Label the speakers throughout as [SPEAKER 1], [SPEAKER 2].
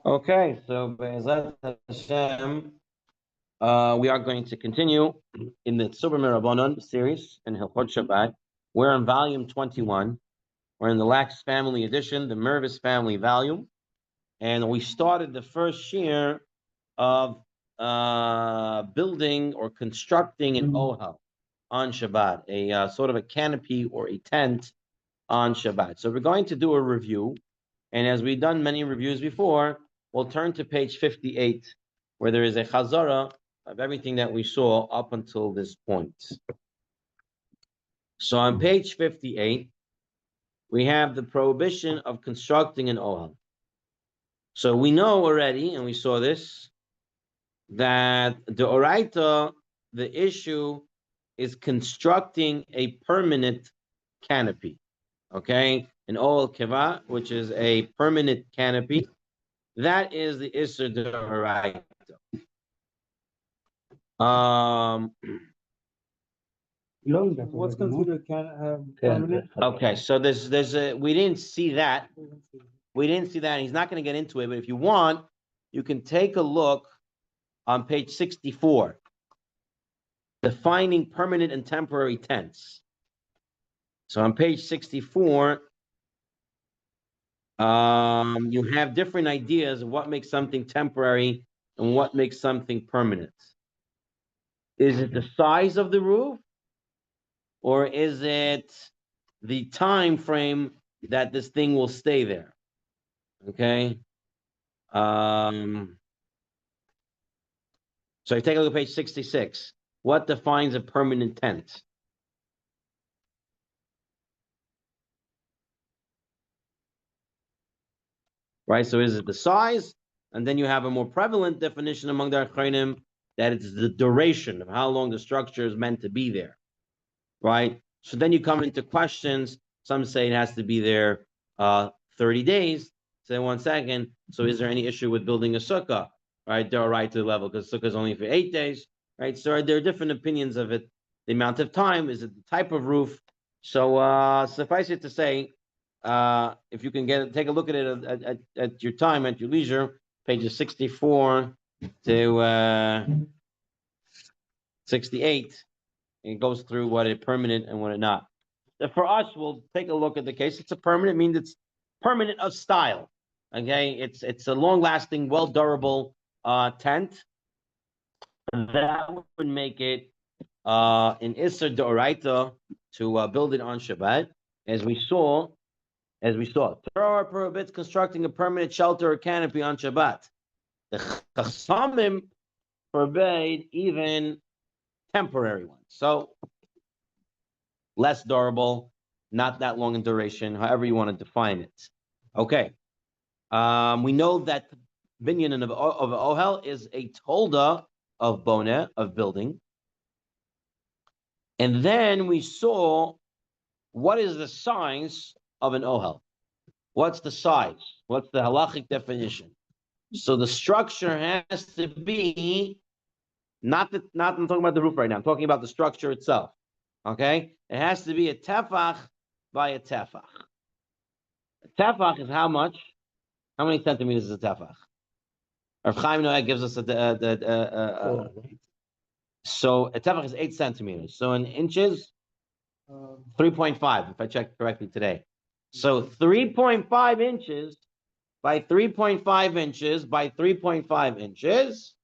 [SPEAKER 1] Okay, so Be'ezrat Hashem, we are going to continue in the Tzurba Mirabonon series in Hilchot Shabbat. We're on volume 21. We're in the Lax Family Edition, the Mervis Family volume, and we started the first year of building or constructing an Ohel on Shabbat, a sort of a canopy or a tent on Shabbat. So we're going to do a review, and as we've done many reviews before, we'll turn to page 58, where there is a chazara of everything that we saw up until this point. So on page 58, we have the prohibition of constructing an ohel. So we know already, and we saw this, that the oraita, the issue is constructing a permanent canopy. Okay, an ohel keva, which is a permanent canopy. That is the Isser D'Oraita.
[SPEAKER 2] What's considered permanent?
[SPEAKER 1] Okay, so there's a we didn't see that. We didn't see that. He's not going to get into it, but if you want, you can take a look on page 64, defining permanent and temporary tents. So on page 64, you have different ideas of what makes something temporary and what makes something permanent. Is it the size of the roof, or is it the time frame that this thing will stay there? Okay. So you take a look at page 66. What defines a permanent tent? Right, so is it the size? And then you have a more prevalent definition among the Achronim that it's the duration of how long the structure is meant to be there. Right? So then you come into questions. Some say it has to be there 30 days. Say 1 second. So is there any issue with building a sukkah? Right? They're right to the level because sukkah is only for 8 days. Right? So there are different opinions of it. The amount of time, is it the type of roof? So suffice it to say, if you can take a look at it at your time, at your leisure, pages 64 to 68, it goes through what is permanent and what is not. For us, we'll take a look at the case. It's a permanent, means it's permanent of style. Okay, it's a long-lasting, well-durable tent. That would make it an Isser D'Oraita to build it on Shabbat, as we saw. Torah prohibits constructing a permanent shelter or canopy on Shabbat. The Chachamim forbade even temporary ones. So less durable, not that long in duration, however you want to define it. Okay. We know that binyan of Ohel is a tolda of boneh, of building. And then we saw what is the size of an Ohel. What's the size? What's the halachic definition? So the structure has to be not I'm talking about the roof right now. I'm talking about the structure itself. Okay, it has to be a tefach by a tefach. A tefach is how much? How many centimeters is a tefach? Rav Chaim Noah gives us so a tefach is 8 centimeters. So in inches, 3.5. If I checked correctly today. So 3.5 inches by 3.5 inches by 3.5 inches,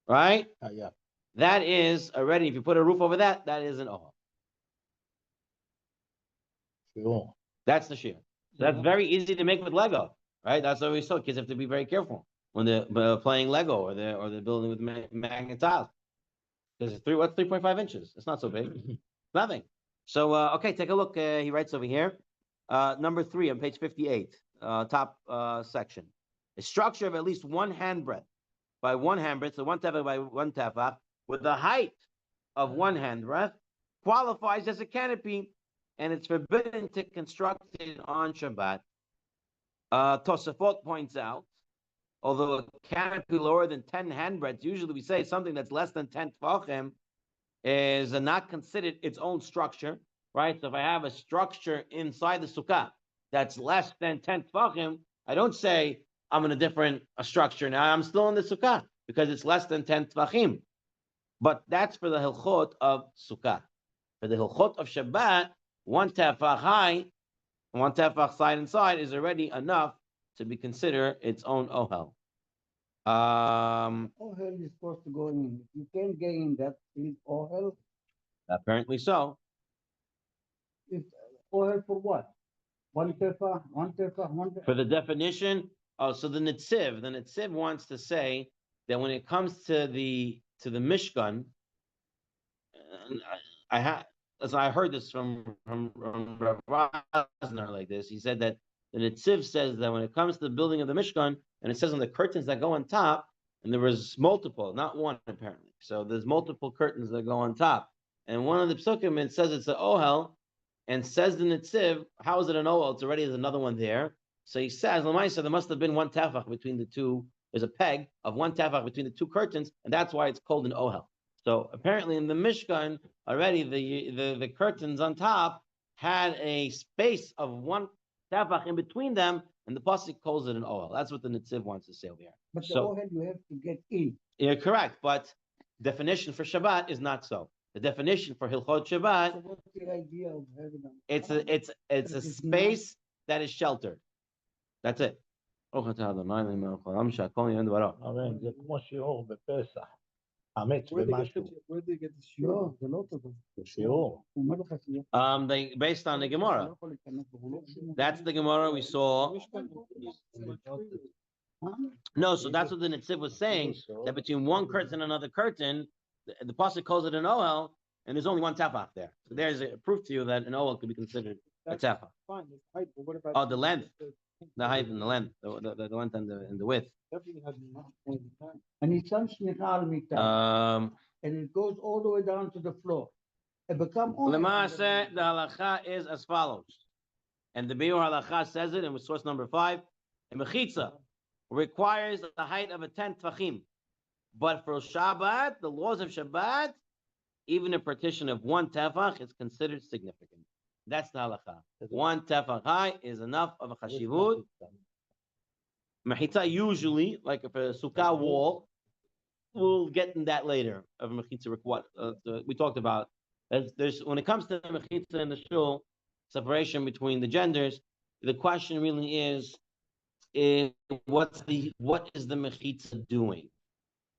[SPEAKER 1] right?
[SPEAKER 2] Yeah.
[SPEAKER 1] That is already, if you put a roof over that, that is an ohel.
[SPEAKER 2] Sure.
[SPEAKER 1] That's the shear. So that's very easy to make with Lego, right? That's what we saw. Kids have to be very careful when they're playing Lego or they're building with magnet tiles. Because what's 3.5 inches? It's not so big. Nothing. So okay, take a look. He writes over here. Number 3 on page 58, top section. A structure of at least 1 handbreadth by 1 handbreadth, so 1 tefach by 1 tefach, with the height of 1 handbreadth, qualifies as a canopy, and it's forbidden to construct it on Shabbat. Tosafot points out, although a canopy lower than 10 handbreadths, usually we say something that's less than 10 tefachim is not considered its own structure, right? So if I have a structure inside the sukkah that's less than 10 tefachim, I don't say I'm in a different structure now. I'm still in the sukkah because it's less than 10 tvachim. But that's for the hilchot of sukkah. For the hilchot of Shabbat, 1 tefach high, 1 tefach side and side is already enough to be considered its own ohel.
[SPEAKER 3] Ohel is supposed to go in. You can't get in that field Ohel.
[SPEAKER 1] Apparently so.
[SPEAKER 3] If Ohel for what? One tefach, one tefach, one tefach.
[SPEAKER 1] For the definition, so the Netziv wants to say that when it comes to the Mishkan, I heard this from Rav Rosner like this. He said that the Netziv says that when it comes to the building of the Mishkan, and it says on the curtains that go on top, and there was multiple, not one apparently. So there's multiple curtains that go on top, and one of the psukim it says it's an ohel, and says the Netziv, how is it an ohel? It's already there's another one there. So he says, Lamaisa, there must have been one tefach between the two. There's a peg of one tefach between the two curtains, and that's why it's called an ohel. So apparently in the Mishkan, already the curtains on top had a space of one tefach in between them, and the pasuk calls it an ohel. That's what the Netziv wants to say over here.
[SPEAKER 3] But the ohel you have to get in.
[SPEAKER 1] You're correct, but definition for Shabbat is not so. The definition for Hilchot Shabbat,
[SPEAKER 3] So what's the idea of having them?
[SPEAKER 1] it's a space that is sheltered. That's it.
[SPEAKER 2] הרי זה כמו שיעור בפסח. חמץ ומשהו.
[SPEAKER 3] Where do you get the שיעור? זה לא אותו דבר.
[SPEAKER 2] זה שיעור.
[SPEAKER 3] הוא אומר לך שיעור.
[SPEAKER 1] They based on the Gemara. That's the Gemara we saw. No, so that's what the Netziv was saying, that between one curtain and another curtain, the pasuk calls it an ohel, and there's only one tefach there. So there's a proof to you that an ohel could be considered a tefach. Oh, the length, the height and the length, the length and the width.
[SPEAKER 3] And he שם שמיכה על מיטה. And it goes all the way down to the floor. It become
[SPEAKER 1] Lema'aseh, the halacha is as follows, and the Biur halacha says it in source number 5. A mechitza requires the height of a 10 tvachim, but for Shabbat, the laws of Shabbat, even a partition of 1 tefach is considered significant. That's the halacha. 1 tefach high is enough of a chashivut. Mechitza usually, like if a sukkah wall, we'll get in that later of mechitza. We talked about. There's when it comes to mechitza in the shul, separation between the genders. The question really is what is the mechitza doing?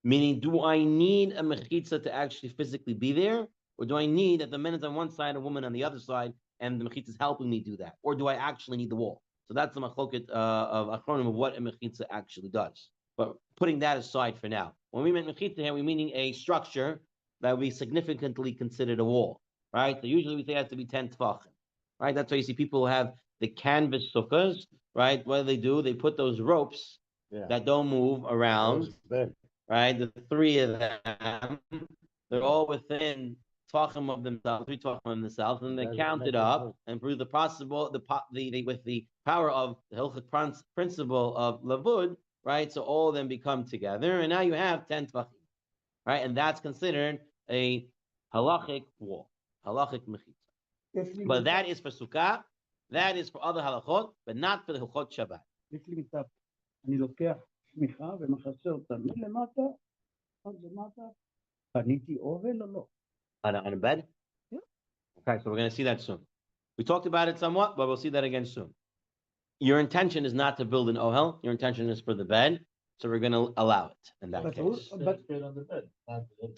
[SPEAKER 1] Meaning, do I need a mechitza to actually physically be there, or do I need that the men is on one side, a woman on the other side, and the mechitza is helping me do that, or do I actually need the wall? So that's the machloket of achronim of what a mechitza actually does. But putting that aside for now, when we meant mechitza here, we're meaning a structure that we significantly considered a wall, right? So usually we say it has to be 10 tefachim, right? That's why you see people who have the canvas sukkahs, right? What do? They put those ropes that don't move around, right? The 3 of them, they're all within tefachim of themselves, 3 tefachim of themselves, and they count it up and prove the possible, with the power of the Hilchot principle of Lavud, right? So all of them become together, and now you have 10 tefachim, right? And that's considered a halachic wall, halachic mechitza. But that is for sukkah, that is for other halachot, but not for the Hilchot Shabbat.
[SPEAKER 3] יש לי מיטה. אני לוקח שמיכה ומחסה אותה מלמטה עד למטה. קניתי אוהל או לא?
[SPEAKER 1] On a bed?
[SPEAKER 3] Yeah.
[SPEAKER 1] Okay, so we're going to see that soon. We talked about it somewhat, but we'll see that again soon. Your intention is not to build an ohel. Your intention is for the bed. So we're going to allow it in that case.
[SPEAKER 3] But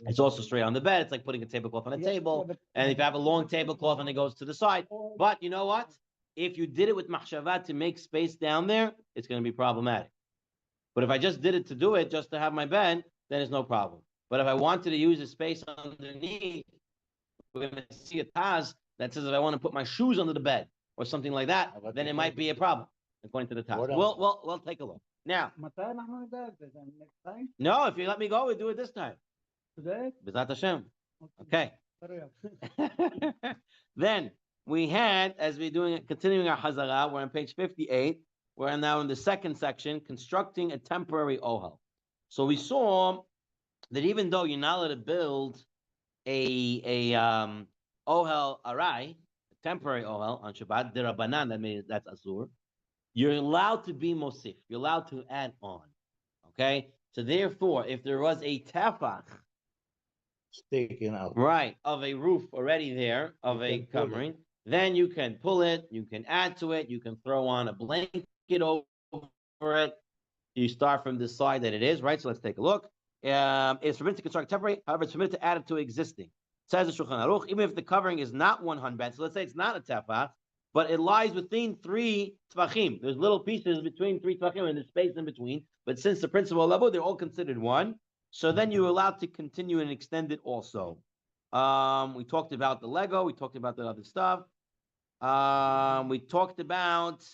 [SPEAKER 1] It's also straight on the bed. It's like putting a tablecloth on a table. And if you have a long tablecloth and it goes to the side. But you know what? If you did it with machshava to make space down there, it's going to be problematic. But if I just did it to do it, just to have my bed, then it's no problem. But if I wanted to use the space underneath, we're going to see a Taz that says if I want to put my shoes under the bed or something like that, then it might be a problem, according to the Taz. We'll take a look. Now,
[SPEAKER 3] מתי אנחנו נדע את זה? Next time?
[SPEAKER 1] no, if you let me go, we'll do it this time.
[SPEAKER 3] Today?
[SPEAKER 1] B'ezrat Hashem. Okay. Then we had, as we're continuing our Hazara, we're on page 58. We're now in the second section, constructing a temporary ohel. So we saw that even though you're not allowed to build a ohel arai, a temporary ohel on Shabbat, derabanan, that means that's asur. you're allowed to be mosif. You're allowed to add on. Okay? So therefore, if there was a tefach,
[SPEAKER 2] Sticking out.
[SPEAKER 1] right, of a roof already there, of
[SPEAKER 2] You
[SPEAKER 1] a
[SPEAKER 2] can pull it.
[SPEAKER 1] covering, then you can pull it, you can add to it, you can throw on a blanket over it. You start from the side that it is, right? So let's take a look. It's permitted to construct temporary, however, it's permitted to add it to existing. It says the Shulchan Aruch, even if the covering is not 100, so let's say it's not a tefach, but it lies within 3 tvachim. There's little pieces between 3 tvachim and there's space in between. But since the principle level, they're all considered one. So then you're allowed to continue and extend it also. We talked about the Lego. We talked about the other stuff. We talked about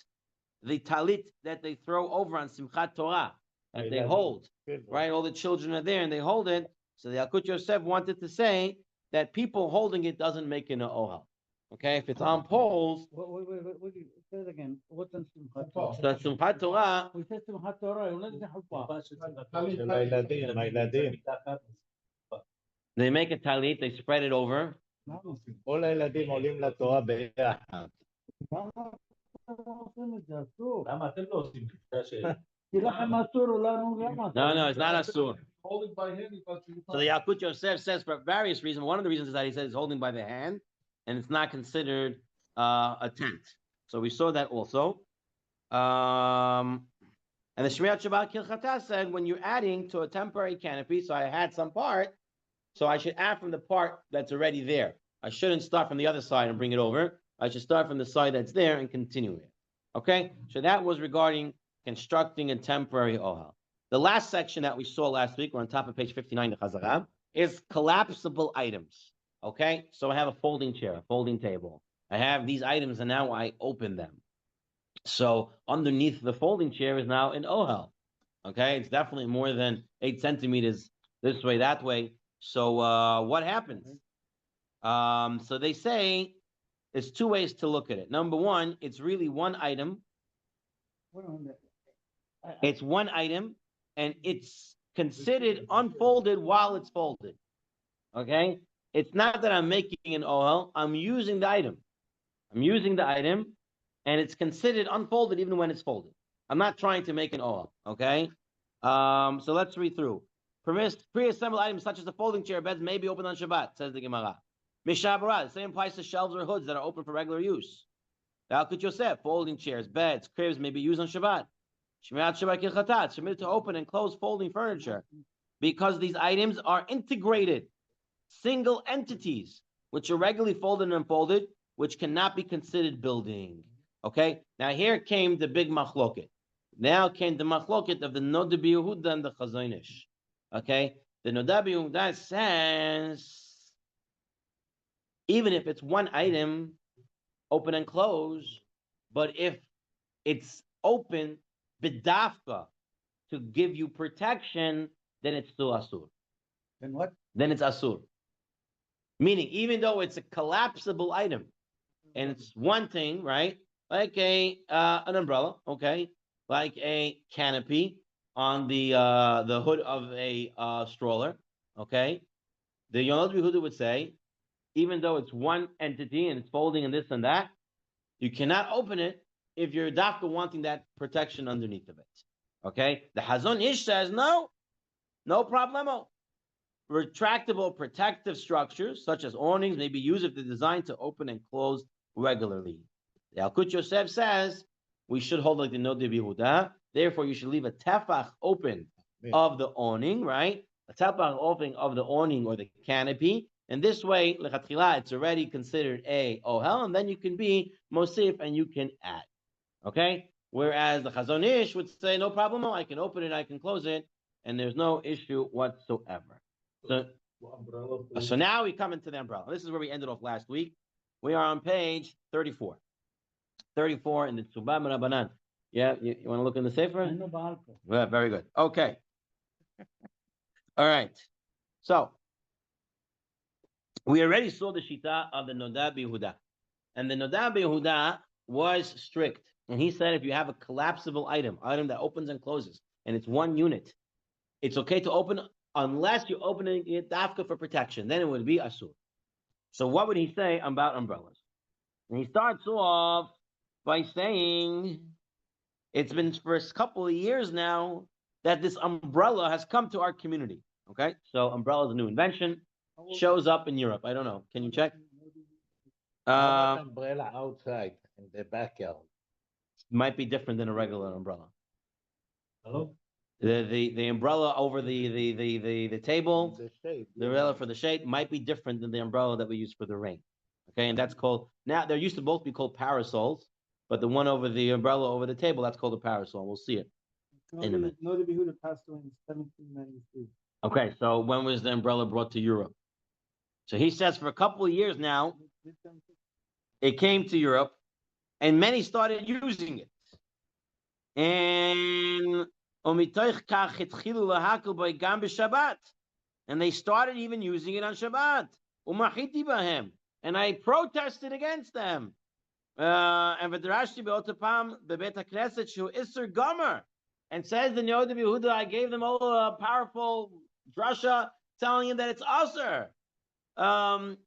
[SPEAKER 1] the talit that they throw over on Simchat Torah, that they hold, right? All the children are there and they hold it. So the Yalkut Yosef wanted to say that people holding it doesn't make it an Ohel. Okay, if it's on poles.
[SPEAKER 3] Wait, say it again. What's in Simchat
[SPEAKER 1] So
[SPEAKER 3] Torah?
[SPEAKER 1] Simchat Torah,
[SPEAKER 3] We said Simchat Torah, you know the חופה.
[SPEAKER 2] של הילדים.
[SPEAKER 1] they make a talit, they spread it over.
[SPEAKER 2] כל הילדים עולים לתורה ביחד.
[SPEAKER 3] למה אתם עושים את זה? אסור.
[SPEAKER 4] למה אתם לא עושים את
[SPEAKER 3] כי לכם אסור, לנו למה?
[SPEAKER 1] No, it's not asur.
[SPEAKER 4] holding by hand because you
[SPEAKER 1] So the Yalkut Yosef says for various reasons. One of the reasons is that he says it's holding by the hand, and it's not considered a tent. So we saw that also. And the Shmirat Shabbat Kilchata said when you're adding to a temporary canopy, so I had some part, so I should add from the part that's already there. I shouldn't start from the other side and bring it over. I should start from the side that's there and continue it. Okay? So that was regarding constructing a temporary ohel. The last section that we saw last week, we're on top of page 59, the Chazara, is collapsible items. Okay? So I have a folding chair, a folding table. I have these items and now I open them. So underneath the folding chair is now an ohel. Okay? It's definitely more than 8 centimeters this way, that way. So what happens? So they say there's 2 ways to look at it. Number one, it's really one item. It's one item, and it's considered unfolded while it's folded. Okay? It's not that I'm making an ohel. I'm using the item. I'm using the item, and it's considered unfolded even when it's folded. I'm not trying to make an ohel. Okay? So let's read through. Pre-assembled items such as the folding chair beds may be opened on Shabbat, says the Gemara. Mishabara, the same applies to shelves or hoods that are open for regular use. Yalkut Yosef, folding chairs, beds, cribs may be used on Shabbat. Shmirat Shabbat Kilchatat, submitted to open and close folding furniture, because these items are integrated, single entities, which are regularly folded and unfolded, which cannot be considered building. Okay? Now here came the big machloket. Now came the machloket of the Noda B'Yehuda and the Chazon Ish. Okay? The Noda B'Yehuda says, even if it's one item, open and close, but if it's open, bidafka, to give you protection, then it's still asur.
[SPEAKER 3] Then what?
[SPEAKER 1] Then it's asur. Meaning, even though it's a collapsible item, and it's one thing, right? Like an umbrella, okay? Like a canopy on the hood of a stroller, okay? The Yonad Yehuda would say, even though it's one entity and it's folding and this and that, you cannot open it if you're dafka wanting that protection underneath of it. Okay? The Chazon Ish says, no problemo. Retractable protective structures, such as awnings, may be used if they're designed to open and close regularly. The Yalkut Yosef says, we should hold like the Noda B'Yehuda. Therefore, you should leave a tefach open of the awning, right? A tefach opening of the awning or the canopy. And this way, lechatchila, it's already considered a ohel, and then you can be mosif and you can add. Okay? Whereas the Chazon Ish would say, no problem, I can open it, I can close it, and there's no issue whatsoever. So now we come into the umbrella. This is where we ended off last week. We are on page 34. 34 in the Tzurba Rabbanan. Yeah, you want to look in the Sefer? Yeah, very good. Okay. All right. So, we already saw the Shita of the Noda B'Yehuda. And the Noda B'Yehuda was strict. And he said if you have a collapsible item that opens and closes, and it's one unit, it's okay to open unless you're opening it dafka for protection. Then it would be asur. So what would he say about umbrellas? And he starts off by saying It's been for a couple of years now that this umbrella has come to our community. Okay, so umbrella is a new invention. Shows up in Europe. I don't know. Can you check?
[SPEAKER 2] How about umbrella outside in the backyard?
[SPEAKER 1] Might be different than a regular umbrella.
[SPEAKER 4] Hello?
[SPEAKER 1] The umbrella over the table,
[SPEAKER 2] The shade.
[SPEAKER 1] the umbrella for the shade might be different than the umbrella that we use for the rain. Okay, and that's called, now there used to both be called parasols, but the one over the umbrella over the table, that's called a parasol. We'll see it in a minute.
[SPEAKER 5] No, the Behuda passed away in 1793.
[SPEAKER 1] Okay, so when was the umbrella brought to Europe? So he says for a couple of years now, it came to Europe, and many started using it. And and they started even using it on Shabbat. And I protested against them. And says the Noda Yehuda, I gave them all a powerful drasha telling him that it's usher. And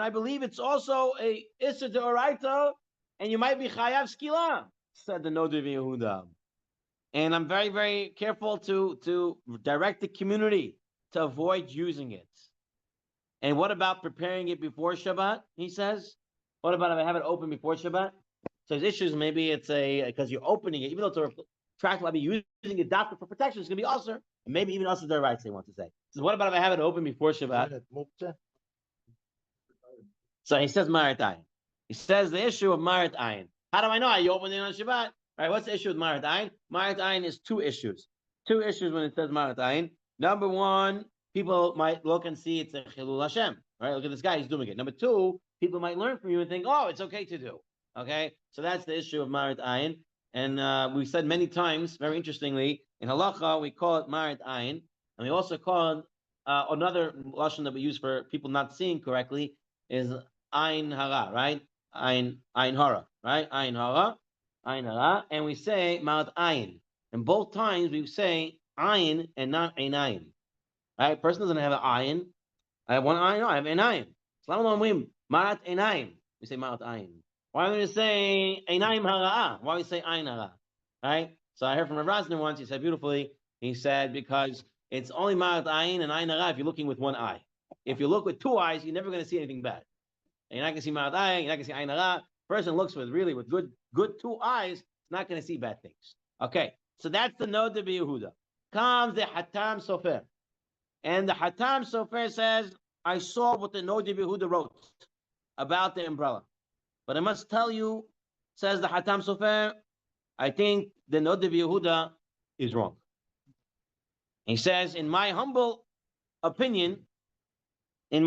[SPEAKER 1] I believe it's also a Isser Deoraita, and you might be Chayav Skila, said the Noda Yehuda. And I'm very, very careful to direct the community to avoid using it. And what about preparing it before Shabbat? He says. What about if I have it open before Shabbat? So his issues, maybe it's because you're opening it, even though it's a tract, I'll be using a doctor for protection. It's going to be ulcer, and maybe even ulcer their rights. They want to say. So what about if I have it open before Shabbat? So he says Marit Ayin. He says the issue of Marit Ayin. How do I know? You open it on Shabbat. Right, what's the issue with Marit Ayin? Marit Ayin is two issues. Two issues when it says Marit Ayin. Number one, people might look and see it's a Chilul Hashem. Right, look at this guy, he's doing it. Number two, people might learn from you and think, oh, it's okay to do. Okay, so that's the issue of Marit Ayin. And we said many times, very interestingly, in Halacha, we call it Marit Ayin. And we also call it, another lashon that we use for people not seeing correctly is Ayin Hara, right? Ayin Hara, right? Ayin Hara. Ayin Hara, and we say Marat Ayin. And both times we say Ayin and not Einayin. Right? Person doesn't have an Ayin. I have one Ayin, no, I have Einayin. Salam Marat Einayin. We say Marat Ayin. Why don't we say Einayim Hara? Why we say Ayin Hara? Right? So I heard from Rav Rosner once, he said beautifully, he said, because it's only Marat Ayin and Ayin Hara if you're looking with one eye. If you look with two eyes, you're never going to see anything bad. And you're not going to see Marat Ayin, you're not going to see Ayin Hara. Person looks with good two eyes, not going to see bad things. Okay, so that's the Noda Yehuda. Comes the Hatam Sofer, and the Hatam Sofer says, I saw what the Noda Yehuda wrote about the umbrella, but I must tell you, says the Hatam Sofer, I think the Noda Yehuda is wrong. He says, in my humble opinion, one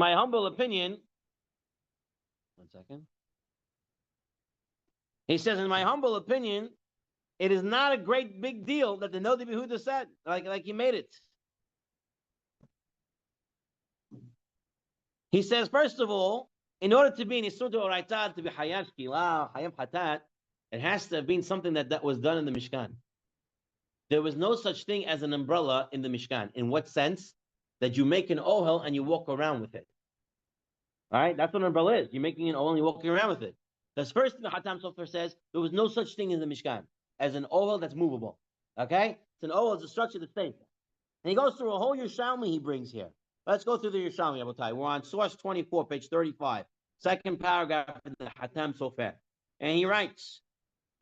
[SPEAKER 1] second. He says, in my humble opinion, it is not a great big deal that the Noda Yehuda said, like he made it. He says, first of all, in order to be an Isur D'Oraita, to be Hayav Shkila, Hayav Hatat, it has to have been something that was done in the Mishkan. There was no such thing as an umbrella in the Mishkan. In what sense? That you make an Ohel and you walk around with it. All right? That's what an umbrella is. You're making an Ohel and you're walking around with it. The first thing the Hatam Sofer says, there was no such thing in the Mishkan as an Ohel that's movable. Okay? It's an Ohel, it's a structure that's staying. And he goes through a whole Yerushalmi he brings here. Let's go through the Yerushalmi, Abotai. We're on source 24, page 35. Second paragraph in the Hatam Sofer. And he writes,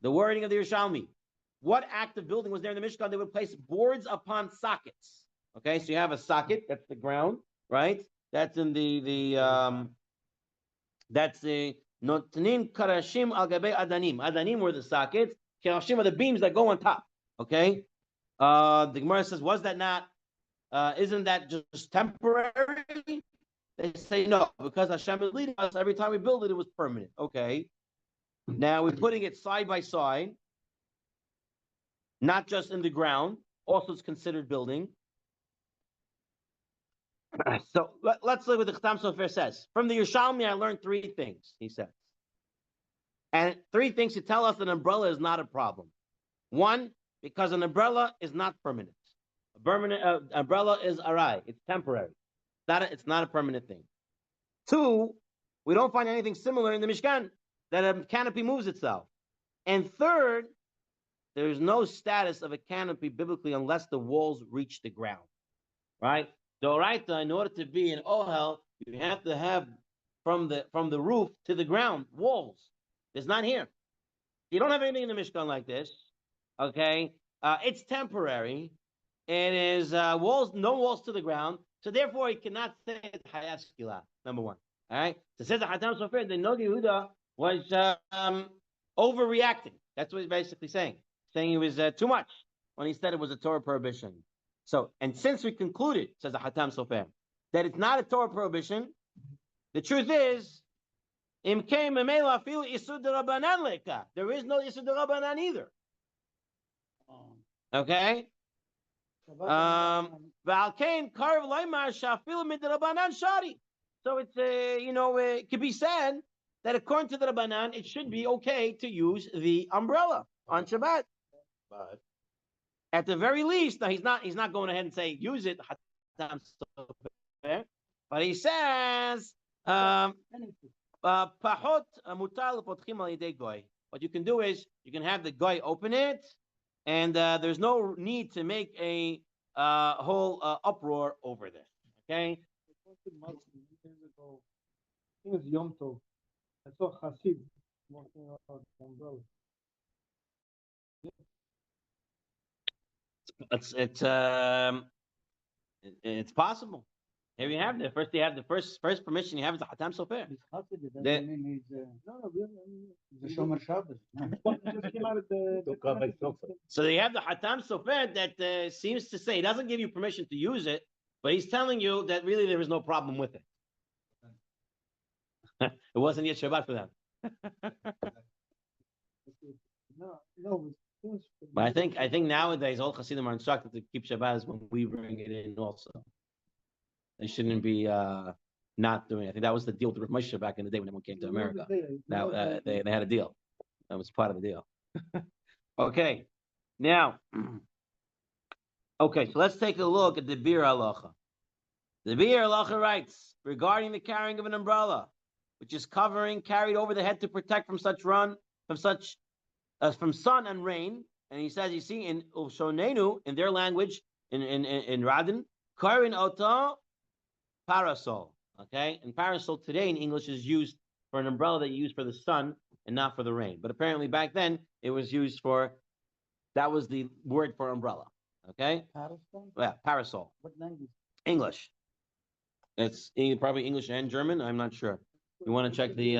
[SPEAKER 1] the wording of the Yerushalmi. What active building was there in the Mishkan? They would place boards upon sockets. Okay, so you have a socket, that's the ground, right? That's in that's the Notnin Karashim al Gabe Adanim. Adanim were the sockets. Karashim are the beams that go on top. Okay. The Gemara says, was that not? Isn't that just temporary? They say no, because Hashem is leading us. Every time we build it, it was permanent. Okay. Now we're putting it side by side, not just in the ground. Also, it's considered building. So let's look what the Chatam Sofer says. From the Yerushalmi, I learned three things, he says. And three things to tell us that an umbrella is not a problem. One, because an umbrella is not permanent. A permanent umbrella is arai. It's temporary. It's not a permanent thing. Two, We don't find anything similar in the Mishkan that a canopy moves itself. And third, there's no status of a canopy biblically unless the walls reach the ground, right? Doraita, in order to be an Ohel, you have to have from the roof to the ground walls. It's not here. You don't have anything in the Mishkan like this, okay? It's temporary. It is walls, no walls to the ground. So therefore, he cannot say it's Hayat Shkila, number one. All right? So it says the Hatam Sofer, the Nogi Yehuda was overreacting. That's what he's basically saying. Saying it was too much when he said it was a Torah prohibition. So, and since we concluded, says the Hatam Sofer, that it's not a Torah prohibition, the truth is, there is no Isur Rabbanan either. Okay? So it's it could be said that according to the Rabbanan, it should be okay to use the umbrella on Shabbat.
[SPEAKER 2] But
[SPEAKER 1] At the very least, now he's not going ahead and say use it, but he says what you can do is you can have the guy open it, and there's no need to make a whole uproar over this. Okay.
[SPEAKER 5] Years ago, I think it was Yom Tov. I saw Hasid walking around with an umbrella.
[SPEAKER 1] It's possible. Here you have the first permission you have is the Hatam Sofer.
[SPEAKER 3] He's Hasid, it
[SPEAKER 1] That-
[SPEAKER 3] doesn't mean
[SPEAKER 5] No, really, I mean,
[SPEAKER 3] he's a Shomer Shabbos.
[SPEAKER 5] it just came out of the
[SPEAKER 2] To cover sofa.
[SPEAKER 1] So you have the Hatam Sofer that seems to say he doesn't give you permission to use it, but he's telling you that really there is no problem with it. It wasn't yet Shabbat for them.
[SPEAKER 5] No, it was
[SPEAKER 1] But I think nowadays all Hasidim are instructed to keep Shabbat is when we bring it in also. They shouldn't be not doing it. I think that was the deal with Rav Moshe back in the day when everyone came to America. Now they had a deal. That was part of the deal. Okay. Now, okay, so let's take a look at the Bir Halacha. The Bir Halacha writes regarding the carrying of an umbrella, which is carried over the head to protect from sun and rain. And he says, you see, in Ushonenu, in their language, in Radin, Karin Ota parasol. Okay, and parasol today in English is used for an umbrella that you use for the sun and not for the rain. But apparently back then it was used that was the word for umbrella. Okay,
[SPEAKER 3] Parasol?
[SPEAKER 1] yeah, parasol.
[SPEAKER 3] What language?
[SPEAKER 1] English. It's probably English and German. I'm not sure. You want to check the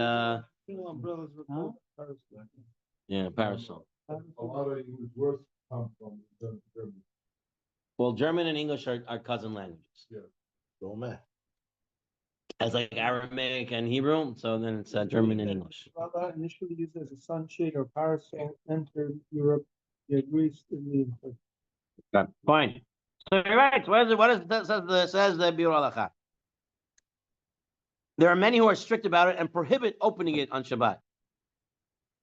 [SPEAKER 5] Single umbrellas were called parasol.
[SPEAKER 1] yeah, parasol.
[SPEAKER 6] A lot of English words come from German.
[SPEAKER 1] Well, German and English are cousin languages.
[SPEAKER 2] Dome.
[SPEAKER 1] As like Aramaic and Hebrew, so then it's German and English.
[SPEAKER 5] Umbrella initially used as a sunshade or parasol entered Europe, via Greece, Italy, and Turkey.
[SPEAKER 1] Okay, fine. So you're right. Says the Bir Halacha? There are many who are strict about it and prohibit opening it on Shabbat.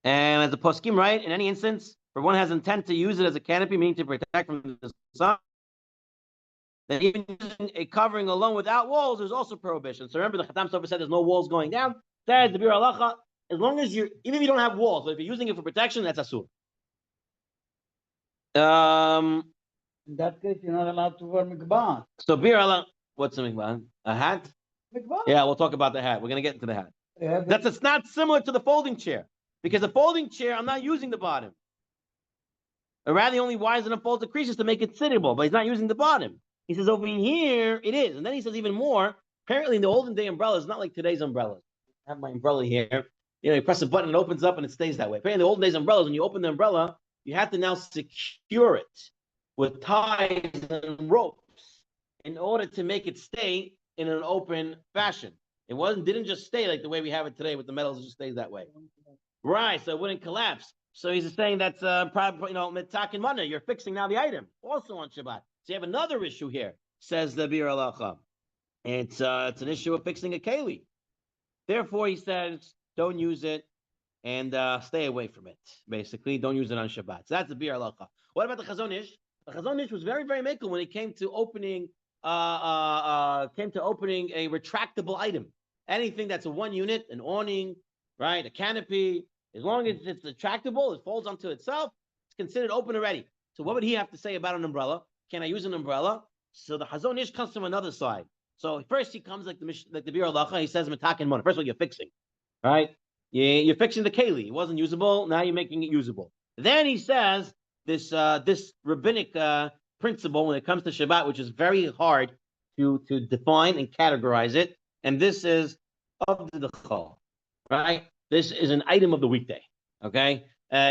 [SPEAKER 1] And as the poskim write, in any instance, where one has intent to use it as a canopy, meaning to protect from the sun, that even using a covering alone without walls, there's also prohibition. So remember, the Khatam Sofer said there's no walls going down. Says the Bir Halacha, as long as even if you don't have walls, but if you're using it for protection, that's asur.
[SPEAKER 3] In that case, you're not allowed to wear mikvah.
[SPEAKER 1] So Bir Halacha, what's a mikvah? A hat?
[SPEAKER 3] Mikvah?
[SPEAKER 1] Yeah, we'll talk about the hat. We're gonna get into the hat.
[SPEAKER 3] Yeah,
[SPEAKER 1] It's not similar to the folding chair, because the folding chair, I'm not using the bottom. Or rather, he only widens and unfolds the creases to make it sittable, but he's not using the bottom. He says over here it is, and then he says even more. Apparently, in the olden day umbrellas, not like today's umbrellas. I have my umbrella here. You press a button, it opens up, and it stays that way. Apparently, in the olden days umbrellas, when you open the umbrella, you have to now secure it with ties and ropes in order to make it stay in an open fashion. It didn't just stay like the way we have it today with the metals. It just stays that way. Right, so it wouldn't collapse. So he's saying that's probably, mitak and mana. You're fixing now the item also on Shabbat. So you have another issue here, says the Bir Halacha. It's an issue of fixing a keli. Therefore, he says, don't use it and stay away from it. Basically, don't use it on Shabbat. So that's the Bir Halacha. What about the Chazon Ish? The Chazon Ish was very, very makel when it came to opening a retractable item. anything that's a one unit, an awning, right, a canopy, as long as it's retractable, it folds onto itself, it's considered open already. So what would he have to say about an umbrella? Can I use an umbrella? So the Hazon Ish comes from another side. So first he comes like the Bir Halacha, he says Matakin Mona. First of all, you're fixing, right? You're fixing the keli. It wasn't usable. Now you're making it usable. Then he says this rabbinic principle when it comes to Shabbat, which is very hard to define and categorize it. And this is of the Chol, right? This is an item of the weekday. Okay,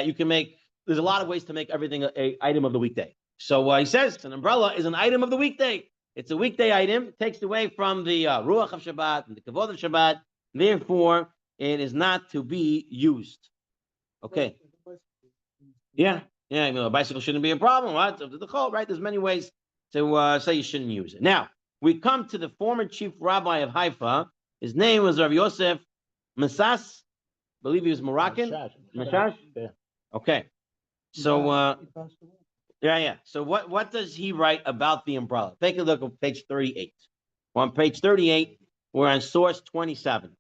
[SPEAKER 1] you can make. There's a lot of ways to make everything a item of the weekday. So he says an umbrella is an item of the weekday. It's a weekday item. It takes away from the ruach of Shabbat and the kavod of Shabbat. Therefore, it is not to be used. Okay. Yeah. A bicycle shouldn't be a problem, right? The Chol, right? There's many ways to say you shouldn't use it. Now, we come to the former chief rabbi of Haifa. His name was Rav Yosef Masas. I believe he was Moroccan. Mashash?
[SPEAKER 2] Yeah.
[SPEAKER 1] Okay. So, yeah. So what does he write about the umbrella? Take a look at page 38. We're on page 38. We're on source 27.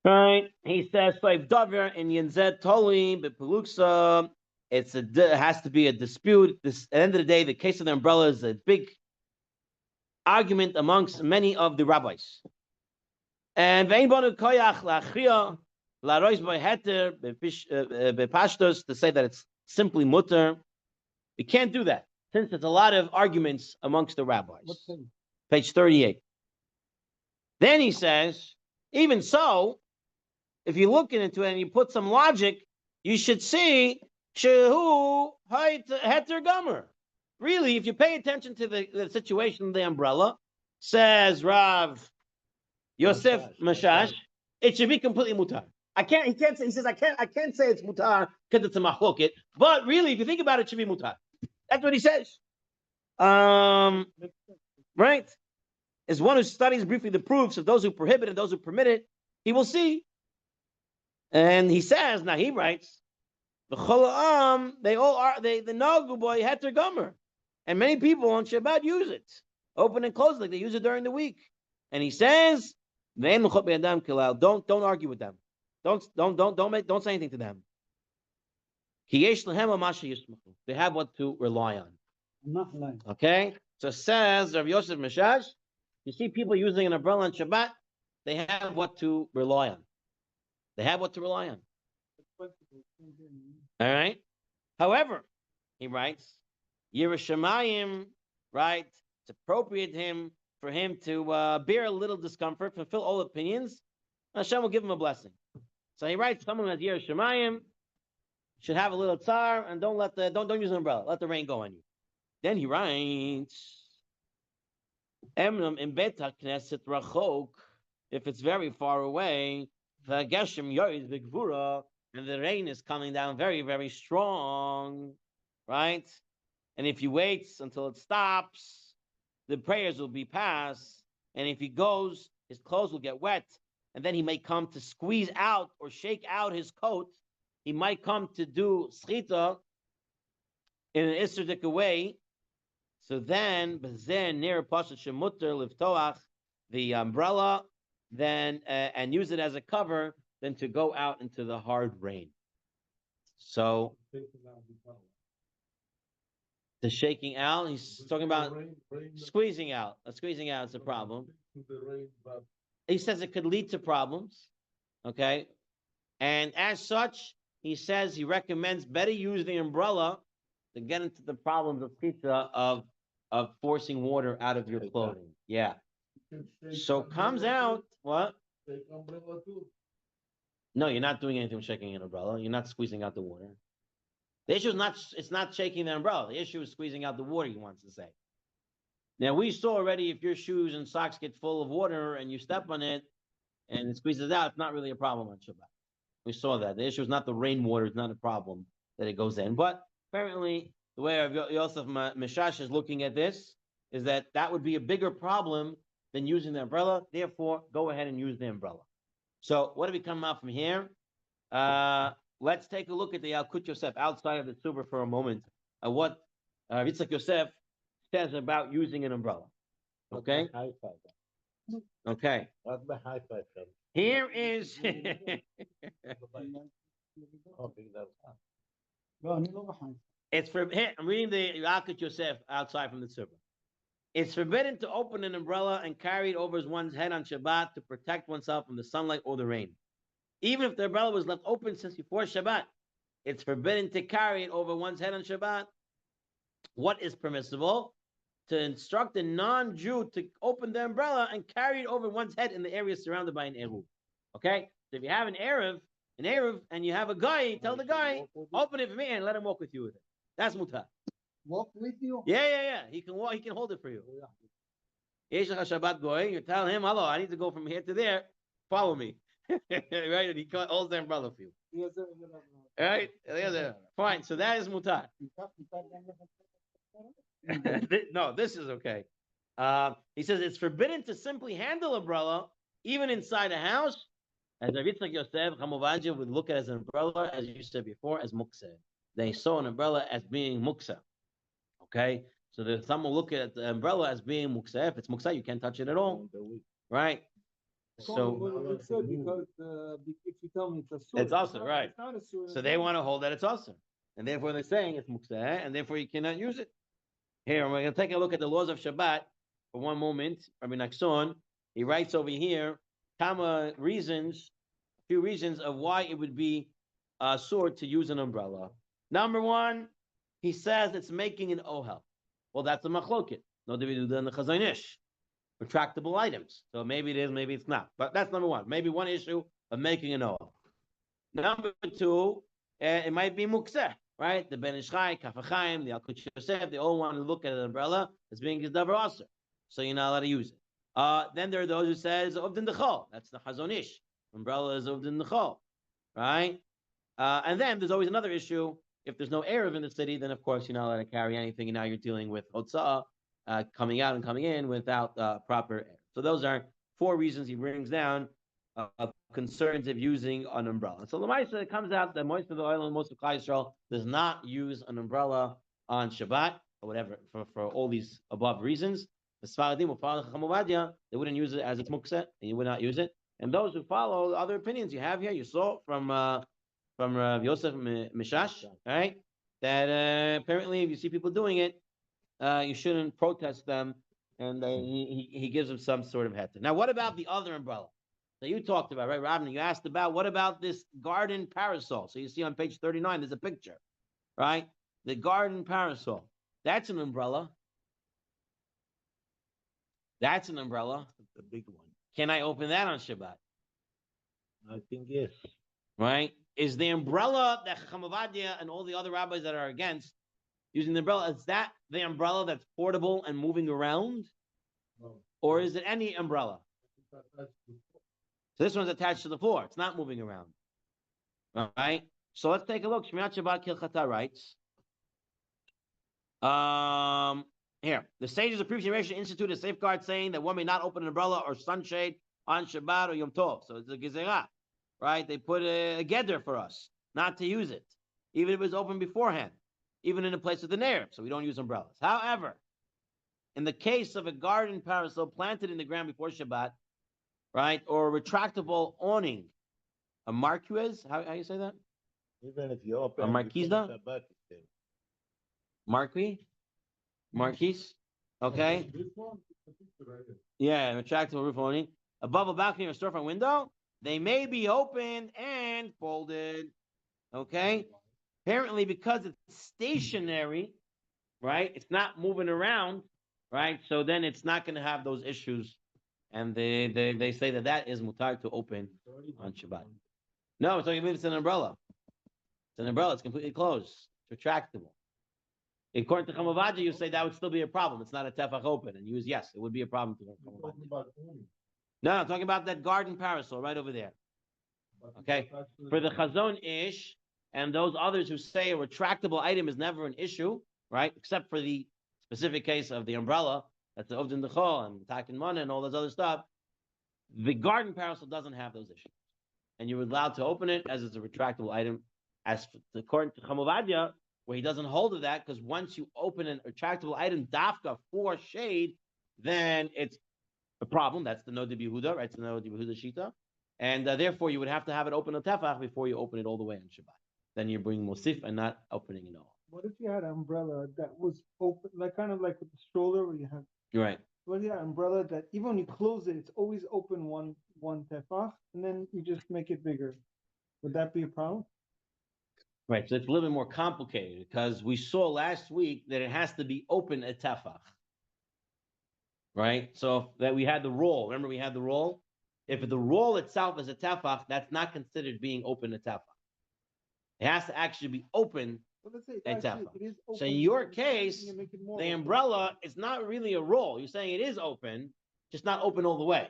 [SPEAKER 1] Right. He says, Saif Dover in Yenzet Toli, Bepeluksa. It has to be a dispute. At the end of the day, the case of the umbrella is a big argument amongst many of the rabbis. And to say that it's simply mutter, we can't do that since there's a lot of arguments amongst the rabbis. Page 38. Then he says, even so, if you look into it and you put some logic, you should see shehu heter gomer. Really, if you pay attention to the situation of the umbrella, says Rav Yosef Mashash, it should be completely mutar. He says I can't say it's mutar because it's a machloket, but really, if you think about it, it should be mutar. That's what he says. Right? As one who studies briefly the proofs of those who prohibit and those who permit it, he will see. And he says, now he writes, the Cholam, they all are the Nagu boy heter gomer. And many people on Shabbat use it. Open and close like they use it during the week. And he says, don't argue with them. Don't say anything to them. They have what to rely on. Okay? So says Rav Yosef Meshash, you see people using an umbrella on Shabbat, they have what to rely on. They have what to rely on. All right? However, he writes, Yerushalayim, right? It's appropriate for him to bear a little discomfort, fulfill all opinions. Hashem will give him a blessing. So he writes, someone who has Yerushalayim should have a little tsar and don't use an umbrella. Let the rain go on you. Then he writes, Emnam in Bet HaKnesset Rachok, if it's very far away, the Geshem Yoid Bigvura, and the rain is coming down very, very strong, right? And if he waits until it stops, the prayers will be passed. And if he goes, his clothes will get wet. And then he may come to squeeze out or shake out his coat. He might come to do schita in an iserdik way. So then, near Pashat Shemutter Livtoach, the umbrella, then and use it as a cover, than to go out into the hard rain. So the shaking out, he's talking about squeezing out. Squeezing out is a problem. He says it could lead to problems. Okay. And as such, he says he recommends better use the umbrella to get into the problems of pizza of forcing water out of your clothing. Yeah. So comes out what? No, you're not doing anything with shaking an umbrella. You're not squeezing out the water. The issue is it's not shaking the umbrella. The issue is squeezing out the water, he wants to say. Now, we saw already if your shoes and socks get full of water and you step on it and it squeezes out, it's not really a problem on Shabbat. We saw that. The issue is not the rainwater. It's not a problem that it goes in. But apparently, the way Yosef Meshash is looking at this is that would be a bigger problem than using the umbrella. Therefore, go ahead and use the umbrella. So what do we come out from here? Let's take a look at the Yalkut Yosef outside of the Tzurba for a moment. What Yitzchak Yosef says about using an umbrella. Okay? Okay.
[SPEAKER 2] רק בחיפה אפשר.
[SPEAKER 1] Here is
[SPEAKER 2] או בגללך.
[SPEAKER 3] לא, אני לא בחיפה.
[SPEAKER 1] it's for here. I'm reading the Yaakov Yosef outside from the Tzurba. It's forbidden to open an umbrella and carry it over one's head on Shabbat to protect oneself from the sunlight or the rain. Even if the umbrella was left open since before Shabbat, it's forbidden to carry it over one's head on Shabbat. What is permissible? To instruct a non-Jew to open the umbrella and carry it over one's head in the area surrounded by an Eruv. Okay? So if you have an Eruv, and you have a guy, tell the guy, open it for me and let him walk with you with it. That's mutar.
[SPEAKER 3] Walk with you?
[SPEAKER 1] Yeah. He can walk, he can hold it for you. Yesh lecha Shabbat goy, you tell him, hello, I need to go from here to there, follow me. Right? And he holds the umbrella for you. Right? Fine, so that is mutar. No, this is okay. He says it's forbidden to simply handle umbrella, even inside a house. As Rav Yitzchak Yosef Chamovadia would look at as an umbrella, as you said before, as muktzeh. They saw an umbrella as being muktzeh. Okay, so some will look at the umbrella as being muktzeh. If it's muktzeh, you can't touch it at all, right? So
[SPEAKER 5] It's said because if you tell me it's a sur,
[SPEAKER 1] it's also right.
[SPEAKER 5] It's not a sur,
[SPEAKER 1] So they want to hold that it's also, and therefore they're saying it's muktzeh, and therefore you cannot use it. Here, we're going to take a look at the laws of Shabbat for one moment. Rabbi Nachson, he writes over here, a few reasons of why it would be asur to use an umbrella. Number one, he says it's making an ohel. Well, that's a machloket. No, they do that in the Chazon Ish. Retractable items. So maybe it is, maybe it's not. But that's number one. Maybe one issue of making an ohel. Number two, it might be mukseh. Right, the Ben Ishchai, Kaf HaChaim, the Yalkut Yosef, they all want to look at an umbrella as being a davar aser, so you're not allowed to use it. Then there are those who says Ovdin Dechol. That's the Chazon Ish. Umbrella is Ovdin Dechol, right? And then there's always another issue. If there's no Erev in the city, then of course you're not allowed to carry anything, and now you're dealing with Hotzah coming out and coming in without proper Erev. So those are four reasons he brings down concerns of using an umbrella. So the Lamaisa, it comes out that most of the oil and most of Klal Yisrael does not use an umbrella on Shabbat or whatever for all these above reasons. The Sfaradim will follow Chamovadia, they wouldn't use it as it's mukset, and you would not use it. And those who follow the other opinions you have here, you saw from Yosef Mishash, right? That apparently if you see people doing it, you shouldn't protest them, and he gives them some sort of heter. Now, what about the other umbrella that you talked about, right, Robin? You asked about what about this garden parasol? So you see on page 39, there's a picture, right? The garden parasol. That's an umbrella. That's an umbrella.
[SPEAKER 2] The big one.
[SPEAKER 1] Can I open that on Shabbat?
[SPEAKER 2] I think yes.
[SPEAKER 1] Right? Is the umbrella that Chamovadia and all the other rabbis that are against using the umbrella, is that the umbrella that's portable and moving around?
[SPEAKER 6] No.
[SPEAKER 1] Or is it any umbrella? So this one's attached to the floor. It's not moving around. All right? So let's take a look. Shmirat Shabbat Kilchata writes. Here. The sages of previous generation instituted a safeguard saying that one may not open an umbrella or sunshade on Shabbat or Yom Tov. So it's a gezerah. Right? They put a gedder for us not to use it. Even if it was open beforehand. Even in a place with an Arab. So we don't use umbrellas. However, in the case of a garden parasol planted in the ground before Shabbat, right, or a retractable awning, a marquise, how you say that?
[SPEAKER 2] Even if you open
[SPEAKER 1] A marquisa?
[SPEAKER 2] Shabbat, it's there.
[SPEAKER 1] Marquise, okay?
[SPEAKER 6] This one, it's a picture right here.
[SPEAKER 1] Yeah, an retractable roof awning. Above a balcony or storefront window, they may be opened and folded, okay? Apparently, because it's stationary, right, it's not moving around, right, so then it's not going to have those issues. And they say that is mutar to open on Shabbat. No, it's only it's an umbrella. It's an umbrella. It's completely closed. It's retractable. According to Chamovadia, you say that would still be a problem. It's not a tefach open. And yes, it would be a problem to
[SPEAKER 6] You're talking about owning,
[SPEAKER 1] No, I'm talking about that garden parasol right over there.
[SPEAKER 6] but it's
[SPEAKER 1] Okay.
[SPEAKER 6] attached to
[SPEAKER 1] For the Chazon Ish and those others who say a retractable item is never an issue, right? Except for the specific case of the umbrella. That's the Ovdin Dechol and Takin Mana and all those other stuff. The garden parasol doesn't have those issues. And you're allowed to open it as it's a retractable item. As according to Chamovadia, where he doesn't hold of that, because once you open an retractable item, dafka, for shade, then it's a problem. That's the Nod Yehuda, right? It's the Nod Yehuda Shita. And therefore, you would have to have it open a tefach before you open it all the way on Shabbat. Then you're bringing Mosif and not opening it all.
[SPEAKER 5] What if you had an umbrella that was open, like kind of like with the stroller where you have?
[SPEAKER 1] You're right.
[SPEAKER 5] What if you had an umbrella that even when you close it, it's always open one tefach, and then you just make it bigger? Would that be a problem?
[SPEAKER 1] Right. So it's a little bit more complicated because we saw last week that it has to be open a tefach. Right. So that we had the roll. Remember, we had the roll. If the roll itself is a tefach, that's not considered being open a tefach. It has to actually be open.
[SPEAKER 5] Well, let's say
[SPEAKER 1] a tefach.
[SPEAKER 5] it is open,
[SPEAKER 1] So in your
[SPEAKER 5] you
[SPEAKER 1] case,
[SPEAKER 5] make it more
[SPEAKER 1] the
[SPEAKER 5] open.
[SPEAKER 1] umbrella is not really a roll. You're saying it is open, just not open all the way.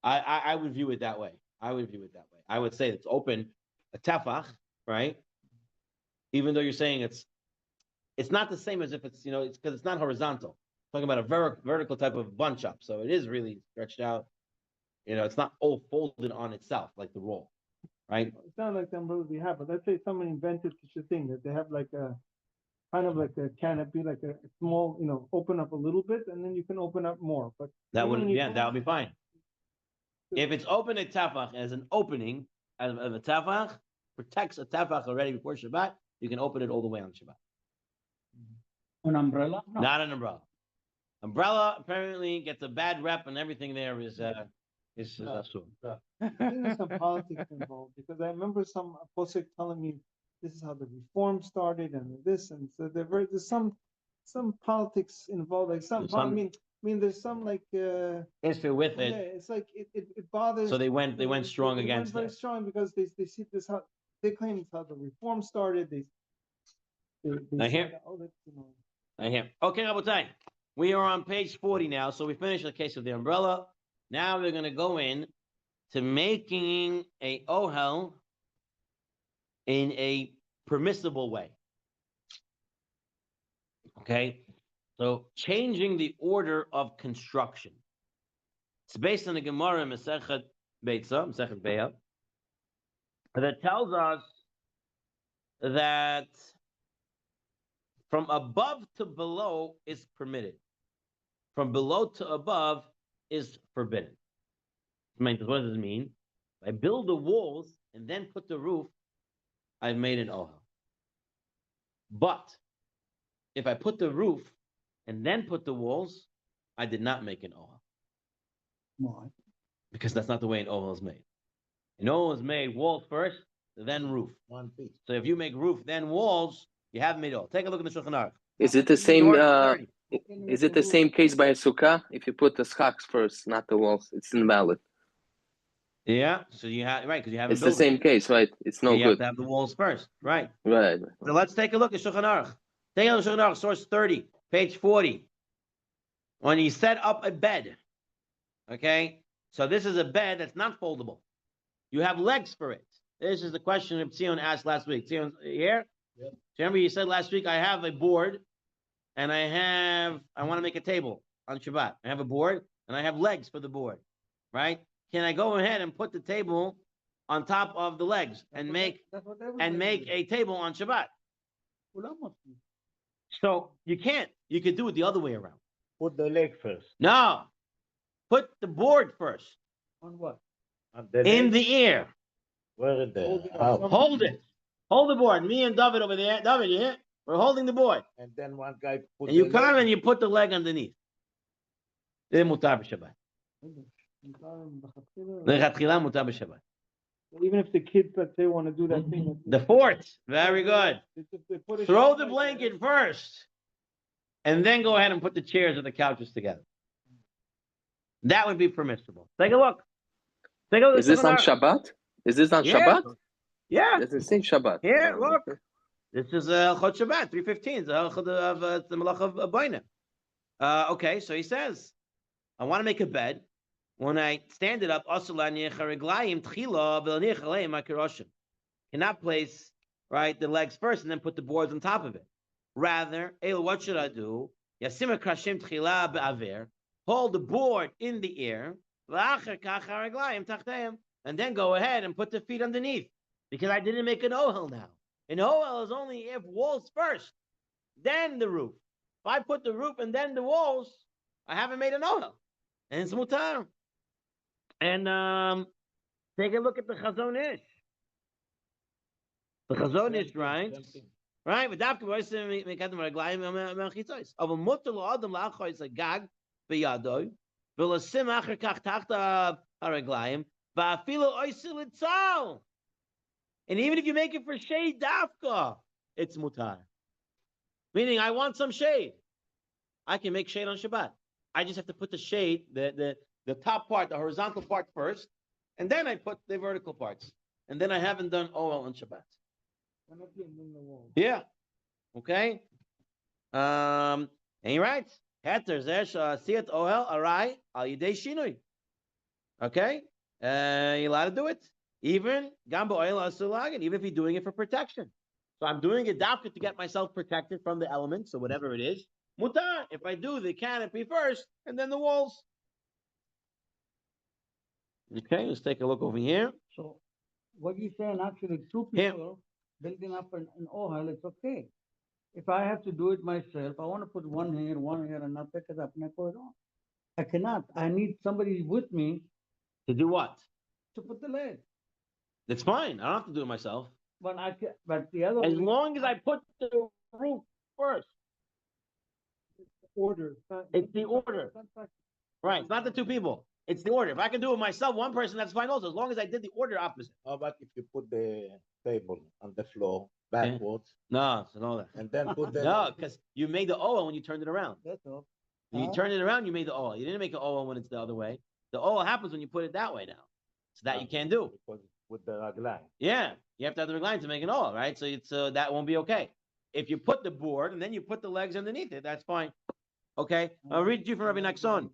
[SPEAKER 1] I would view it that way. I would view it that way. I would say it's open a tefach, right? Even though you're saying it's not the same as if it's, it's because it's not horizontal. Talking about a vertical type of bunch up. So it is really stretched out. It's not all folded on itself like the roll, right?
[SPEAKER 5] It's not like the umbrellas we have, but let's say someone invented such a thing that they have like a kind of like a canopy, like a small, open up a little bit, and then you can open up more. But
[SPEAKER 1] That
[SPEAKER 5] even
[SPEAKER 1] would,
[SPEAKER 5] when you
[SPEAKER 1] that would be fine. If it's open a tefach as an opening of a tefach, protects a tefach already before Shabbat, you can open it all the way on Shabbat.
[SPEAKER 3] An umbrella? No.
[SPEAKER 1] Not an umbrella. Umbrella apparently gets a bad rep, and everything there is asur.
[SPEAKER 5] I think there's some politics involved because I remember some posek telling me this is how the reform started and this, and so there's some politics involved. Like I mean, there's some like
[SPEAKER 1] Issue with
[SPEAKER 5] yeah,
[SPEAKER 1] it.
[SPEAKER 5] it's like it bothers.
[SPEAKER 1] So they went strong
[SPEAKER 5] they
[SPEAKER 1] against
[SPEAKER 5] went very
[SPEAKER 1] it.
[SPEAKER 5] strong because they see this how they claim it's how the reform started. They
[SPEAKER 1] I hear.
[SPEAKER 5] said, oh, that's,
[SPEAKER 1] I hear. Okay, Rabotai. We are on page 40 now, so we finished the case of the umbrella. Now we're going to go in to making a ohel in a permissible way. Okay, so changing the order of construction. It's based on the Gemara Masechet Beitza, Masechet Beya, that tells us that from above to below is permitted. From below to above is forbidden. What does it mean? If I build the walls and then put the roof, I've made an ohel. But if I put the roof and then put the walls, I did not make an ohel.
[SPEAKER 3] Why?
[SPEAKER 1] Because that's not the way an ohel is made. An ohel is made walls first, then roof.
[SPEAKER 2] One piece.
[SPEAKER 1] So if you make roof, then walls, you haven't made ohel. Take a look at the Shulchan Aruch.
[SPEAKER 7] Is it the same?
[SPEAKER 1] 30.
[SPEAKER 7] Is it the same case by a sukkah? If you put the schaks first, not the walls, it's invalid.
[SPEAKER 1] Yeah, so you have right because you haven't.
[SPEAKER 7] It's the
[SPEAKER 1] built
[SPEAKER 7] same
[SPEAKER 1] it.
[SPEAKER 7] case, right? It's no
[SPEAKER 1] You have
[SPEAKER 7] good.
[SPEAKER 1] to have the walls first, right?
[SPEAKER 7] Right.
[SPEAKER 1] So let's take a look at Shulchan Aruch. Take a look at Shulchan Aruch, source 30, page 40. When he set up a bed, okay? So this is a bed that's not foldable. You have legs for it. This is the question that Tzion asked last week. Tzion, here?
[SPEAKER 2] Yep.
[SPEAKER 1] Remember you said last week, I have a board, and I want to make a table on Shabbat. I have a board, and I have legs for the board, right? Can I go ahead and put the table on top of the legs and make a table on Shabbat? So you can't. You could do it the other way around.
[SPEAKER 2] Put the leg first.
[SPEAKER 1] No. Put the board first.
[SPEAKER 5] on what?
[SPEAKER 2] On the
[SPEAKER 1] In
[SPEAKER 2] leg.
[SPEAKER 1] the air.
[SPEAKER 2] Where is the
[SPEAKER 5] Hold it
[SPEAKER 2] how?
[SPEAKER 5] up.
[SPEAKER 1] Hold it. Hold the board. Me and David over there. David, you here? We're holding the board.
[SPEAKER 2] And then one guy put
[SPEAKER 1] And you
[SPEAKER 2] the
[SPEAKER 1] come
[SPEAKER 2] leg.
[SPEAKER 1] and you put the leg underneath. זה מותר בשבת. לכתחילה מותר בשבת.
[SPEAKER 5] Even if the kids, let's say, want to do that thing.
[SPEAKER 1] The fort. Very good.
[SPEAKER 5] They put a
[SPEAKER 1] Throw
[SPEAKER 5] sheet
[SPEAKER 1] the
[SPEAKER 5] like
[SPEAKER 1] blanket first. And then go ahead and put the chairs or the couches together. That would be permissible. Take a look. Take a look.
[SPEAKER 7] Is this on Shabbat? Is this on
[SPEAKER 1] Yeah.
[SPEAKER 7] Shabbat?
[SPEAKER 1] Yeah.
[SPEAKER 7] Does it say Shabbat?
[SPEAKER 1] Here,
[SPEAKER 7] Oh,
[SPEAKER 1] look.
[SPEAKER 7] okay.
[SPEAKER 1] This is Chod Shabbat, 3:15. The Malach of Boina. Okay, so he says, I want to make a bed. When I stand it up, cannot place right the legs first and then put the boards on top of it. Rather, what should I do? Hold the board in the air, and then go ahead and put the feet underneath. Because I didn't make an ohel now. An ohel is only if walls first, then the roof. If I put the roof and then the walls, I haven't made an ohel. and it's mutar. And take a look at the Chazon Ish. The Chazon Ish, right? Right, but dafka voice mekadem raglayim mechitzos. Of a mutar lo'adam la'achois a gag biyadoi, v'lasim acher kach tachta haraglayim, va'afilu oisil itzal. And even if you make it for shade dafka, it's mutar. Meaning, I want some shade. I can make shade on Shabbat. I just have to put the shade, the top part, the horizontal part first, and then I put the vertical parts. And then I haven't done Ohel on Shabbat. Yeah. Okay. And you're right. Heter zesh siyat Ohel arai al yidei shinui. Okay. You're allowed to do it. Even gamba Ohel asulagan, even if you're doing it for protection. So I'm doing it dafka to get myself protected from the elements or whatever it is. Mutar, if I do the canopy first and then the walls. Okay, let's take a look over here.
[SPEAKER 3] So what you're saying, actually, two
[SPEAKER 1] Here.
[SPEAKER 3] people building up an Ohel, it's okay. If I have to do it myself, I want to put one here, and not pick it up and I put it on. I cannot. I need somebody with me
[SPEAKER 1] To do what?
[SPEAKER 3] to put the lid.
[SPEAKER 1] It's fine. I don't have to do it myself.
[SPEAKER 3] But but the other
[SPEAKER 1] As
[SPEAKER 3] way-
[SPEAKER 1] long as I put the roof first.
[SPEAKER 5] Order.
[SPEAKER 1] It's the order. Right. It's not the two people. It's the order. If I can do it myself, one person, that's fine also, as long as I did the order opposite.
[SPEAKER 2] How about if you put the table on the floor backwards
[SPEAKER 1] No, so no that.
[SPEAKER 2] and then put the
[SPEAKER 1] No, because you made the Ohel when you turned it around.
[SPEAKER 3] That's all.
[SPEAKER 1] When you turn it around, you made the Ohel. You didn't make an Ohel when it's the other way. The Ohel happens when you put it that way now. So that you can't do.
[SPEAKER 2] because with the ragline.
[SPEAKER 1] Yeah, you have to have the line to make an Ohel, right? So it's that won't be okay. If you put the board and then you put the legs underneath it, that's fine. Okay, I'll read you from Rabbi Nachson.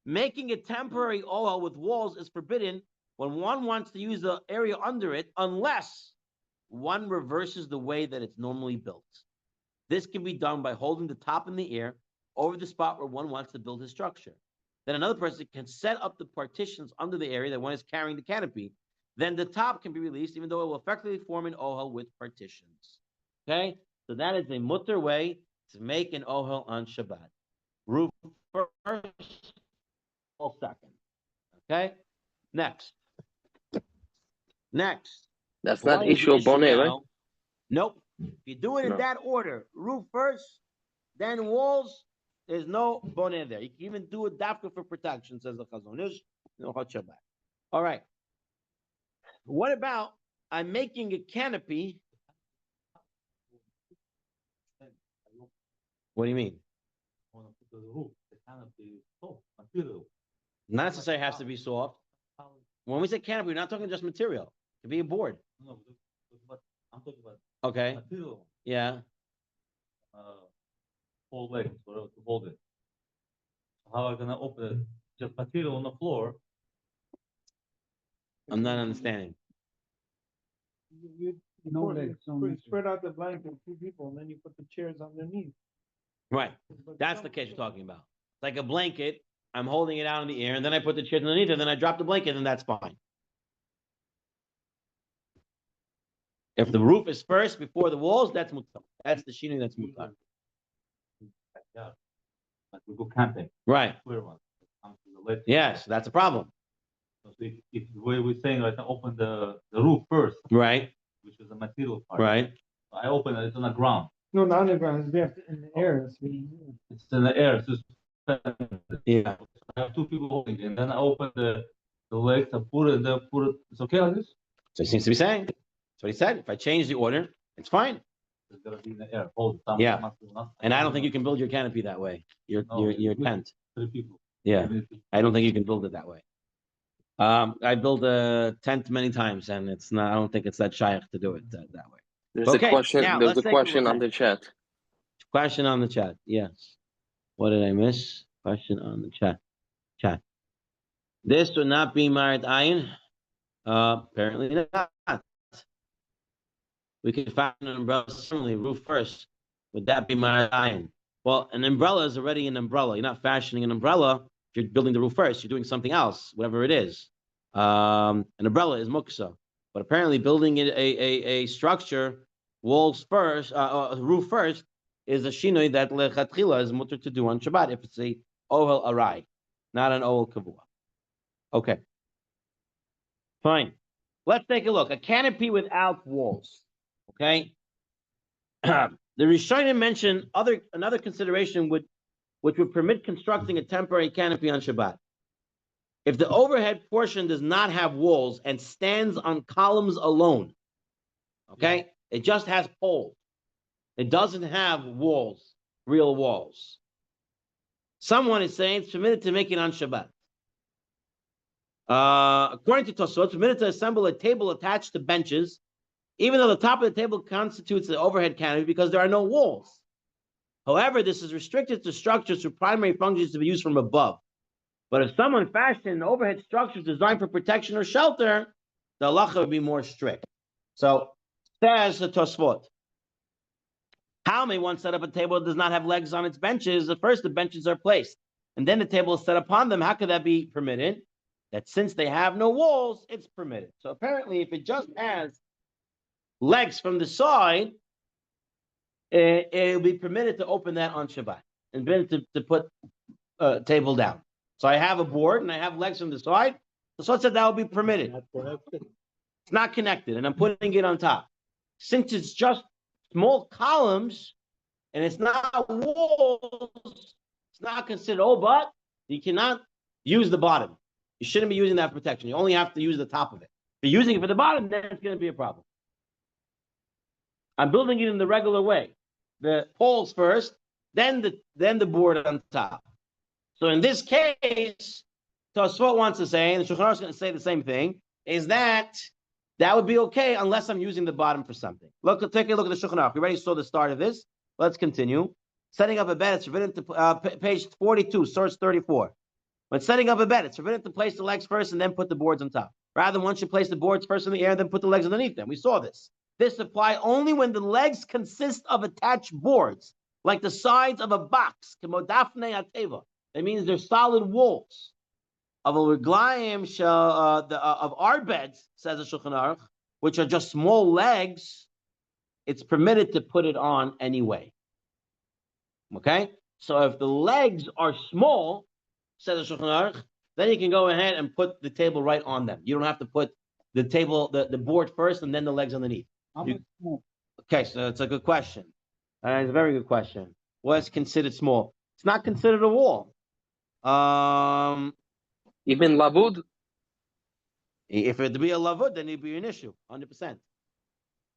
[SPEAKER 1] Making a temporary Ohel with walls is forbidden when one wants to use the area under it, unless one reverses the way that it's normally built. This can be done by holding the top in the air over the spot where one wants to build his structure. Then another person can set up the partitions under the area that one is carrying the canopy. Then the top can be released, even though it will effectively form an Ohel with partitions. Okay, so that is a mutter way to make an Ohel on Shabbat. Roof first, wall second. Okay, next.
[SPEAKER 7] That's
[SPEAKER 1] What
[SPEAKER 7] not
[SPEAKER 1] is
[SPEAKER 7] issue
[SPEAKER 1] the
[SPEAKER 7] of bonnet, right?
[SPEAKER 1] now? Nope. If you do it in
[SPEAKER 7] No.
[SPEAKER 1] that order, roof first, then walls, there's no bonnet there. You can even do a dafka for protection, says the Chazon Ish. No hot Shabbat. All right. What about I'm making a canopy? What do you mean?
[SPEAKER 4] Want to put the roof, the canopy, soft material.
[SPEAKER 1] Not necessarily has to be soft. When we say canopy, we're not talking just material. It could be a board.
[SPEAKER 4] No, but I'm talking about
[SPEAKER 1] Okay.
[SPEAKER 4] material,
[SPEAKER 1] Yeah.
[SPEAKER 4] four legs, whatever, to hold it. How am I gonna open it? Just material on the floor.
[SPEAKER 1] I'm not understanding.
[SPEAKER 5] You
[SPEAKER 3] No legs, no
[SPEAKER 5] you
[SPEAKER 3] legs.
[SPEAKER 5] spread out the blanket, two people, and then you put the chairs underneath.
[SPEAKER 1] Right.
[SPEAKER 5] But
[SPEAKER 1] That's
[SPEAKER 5] some-
[SPEAKER 1] the case we're talking about. Like a blanket, I'm holding it out in the air, and then I put the chairs underneath it, and then I drop the blanket, and that's fine. If the roof is first before the walls, that's mutar. That's the shinu, that's mutar.
[SPEAKER 4] Yeah. Like we go camping,
[SPEAKER 1] Right.
[SPEAKER 4] clear one. Come to the left.
[SPEAKER 1] Yes, that's a problem.
[SPEAKER 4] So if the way we're saying, like, I open the roof first,
[SPEAKER 1] Right,
[SPEAKER 4] which is the material part.
[SPEAKER 1] right.
[SPEAKER 4] I open it, it's on the ground.
[SPEAKER 5] No, not underground, it's there in the air.
[SPEAKER 4] It's in the air, so
[SPEAKER 1] Yeah.
[SPEAKER 4] I have two people holding it, and then I open the legs, I put it, then put it, it's okay like this?
[SPEAKER 1] So he seems to be saying. That's what he said. If I change the order, it's fine.
[SPEAKER 4] It's gonna be in the air, hold it.
[SPEAKER 1] Yeah. And I don't think you can build your canopy that way. Your tent.
[SPEAKER 4] Three people.
[SPEAKER 1] Yeah. I don't think you can build it that way. I built a tent many times, and it's not. I don't think it's that shaykh to do it that way.
[SPEAKER 7] There's
[SPEAKER 1] Okay,
[SPEAKER 7] a question.
[SPEAKER 1] now
[SPEAKER 7] There's
[SPEAKER 1] let's
[SPEAKER 7] a
[SPEAKER 1] take a
[SPEAKER 7] question
[SPEAKER 1] look
[SPEAKER 7] on
[SPEAKER 1] at-
[SPEAKER 7] the chat.
[SPEAKER 1] Question on the chat. Yes. What did I miss? Question on the chat. This would not be married ayin. Apparently not. We could find an umbrella similarly, roof first. Would that be married ayin? Well, an umbrella is already an umbrella. You're not fashioning an umbrella. If you're building the roof first, you're doing something else, whatever it is. An umbrella is muksa. But apparently building a structure, walls first, roof first, is a shinoi that lechatchila is mutter to do on Shabbat if it's a ohel arai. not an Ohel Kavua. Okay. Fine. Let's take a look. A canopy without walls. Okay. The Rishonim mentioned another consideration which would permit constructing a temporary canopy on Shabbat. If the overhead portion does not have walls and stands on columns alone, okay, it just has poles. It doesn't have walls, real walls. Someone is saying it's permitted to make it on Shabbat. According to Tosfot, it's permitted to assemble a table attached to benches, even though the top of the table constitutes the overhead canopy because there are no walls. However, this is restricted to structures with primary functions to be used from above. But if someone fashioned an overhead structure designed for protection or shelter, the halacha would be more strict. So, says the Tosfot, how may one set up a table that does not have legs on its benches? At first, the benches are placed, and then the table is set upon them. How could that be permitted? That since they have no walls, it's permitted. So apparently, if it just has legs from the side, it'll be permitted to open that on Shabbat and permitted to put a table down. So I have a board and I have legs from the side. So it said that will be permitted.
[SPEAKER 2] Not connected.
[SPEAKER 1] It's not connected, and I'm putting it on top. Since it's just small columns and it's not walls, it's not considered. Oh, but you cannot use the bottom. You shouldn't be using that for protection. You only have to use the top of it. If you're using it for the bottom, then it's going to be a problem. I'm building it in the regular way. The poles first, then the board on top. So in this case, Tosfot wants to say, and the Shulchan Aruch is going to say the same thing, is that would be okay unless I'm using the bottom for something. Look, take a look at the Shulchan Aruch. We already saw the start of this. Let's continue. Setting up a bed, it's forbidden to page 42, source 34. When setting up a bed, it's forbidden to place the legs first and then put the boards on top. Rather, one should place the boards first in the air and then put the legs underneath them. We saw this. This applies only when the legs consist of attached boards, like the sides of a box. That means they're solid walls. Of our beds, says the Shulchan Aruch, which are just small legs, it's permitted to put it on anyway. Okay? So if the legs are small, says the Shulchan Aruch, then you can go ahead and put the table right on them. You don't have to put the table, the board first and then the legs underneath. Okay, so it's a good question. It's a very good question. What's considered small? It's not considered a wall.
[SPEAKER 7] Even lavud?
[SPEAKER 1] If it be a lavud, then it'd be an issue, 100%.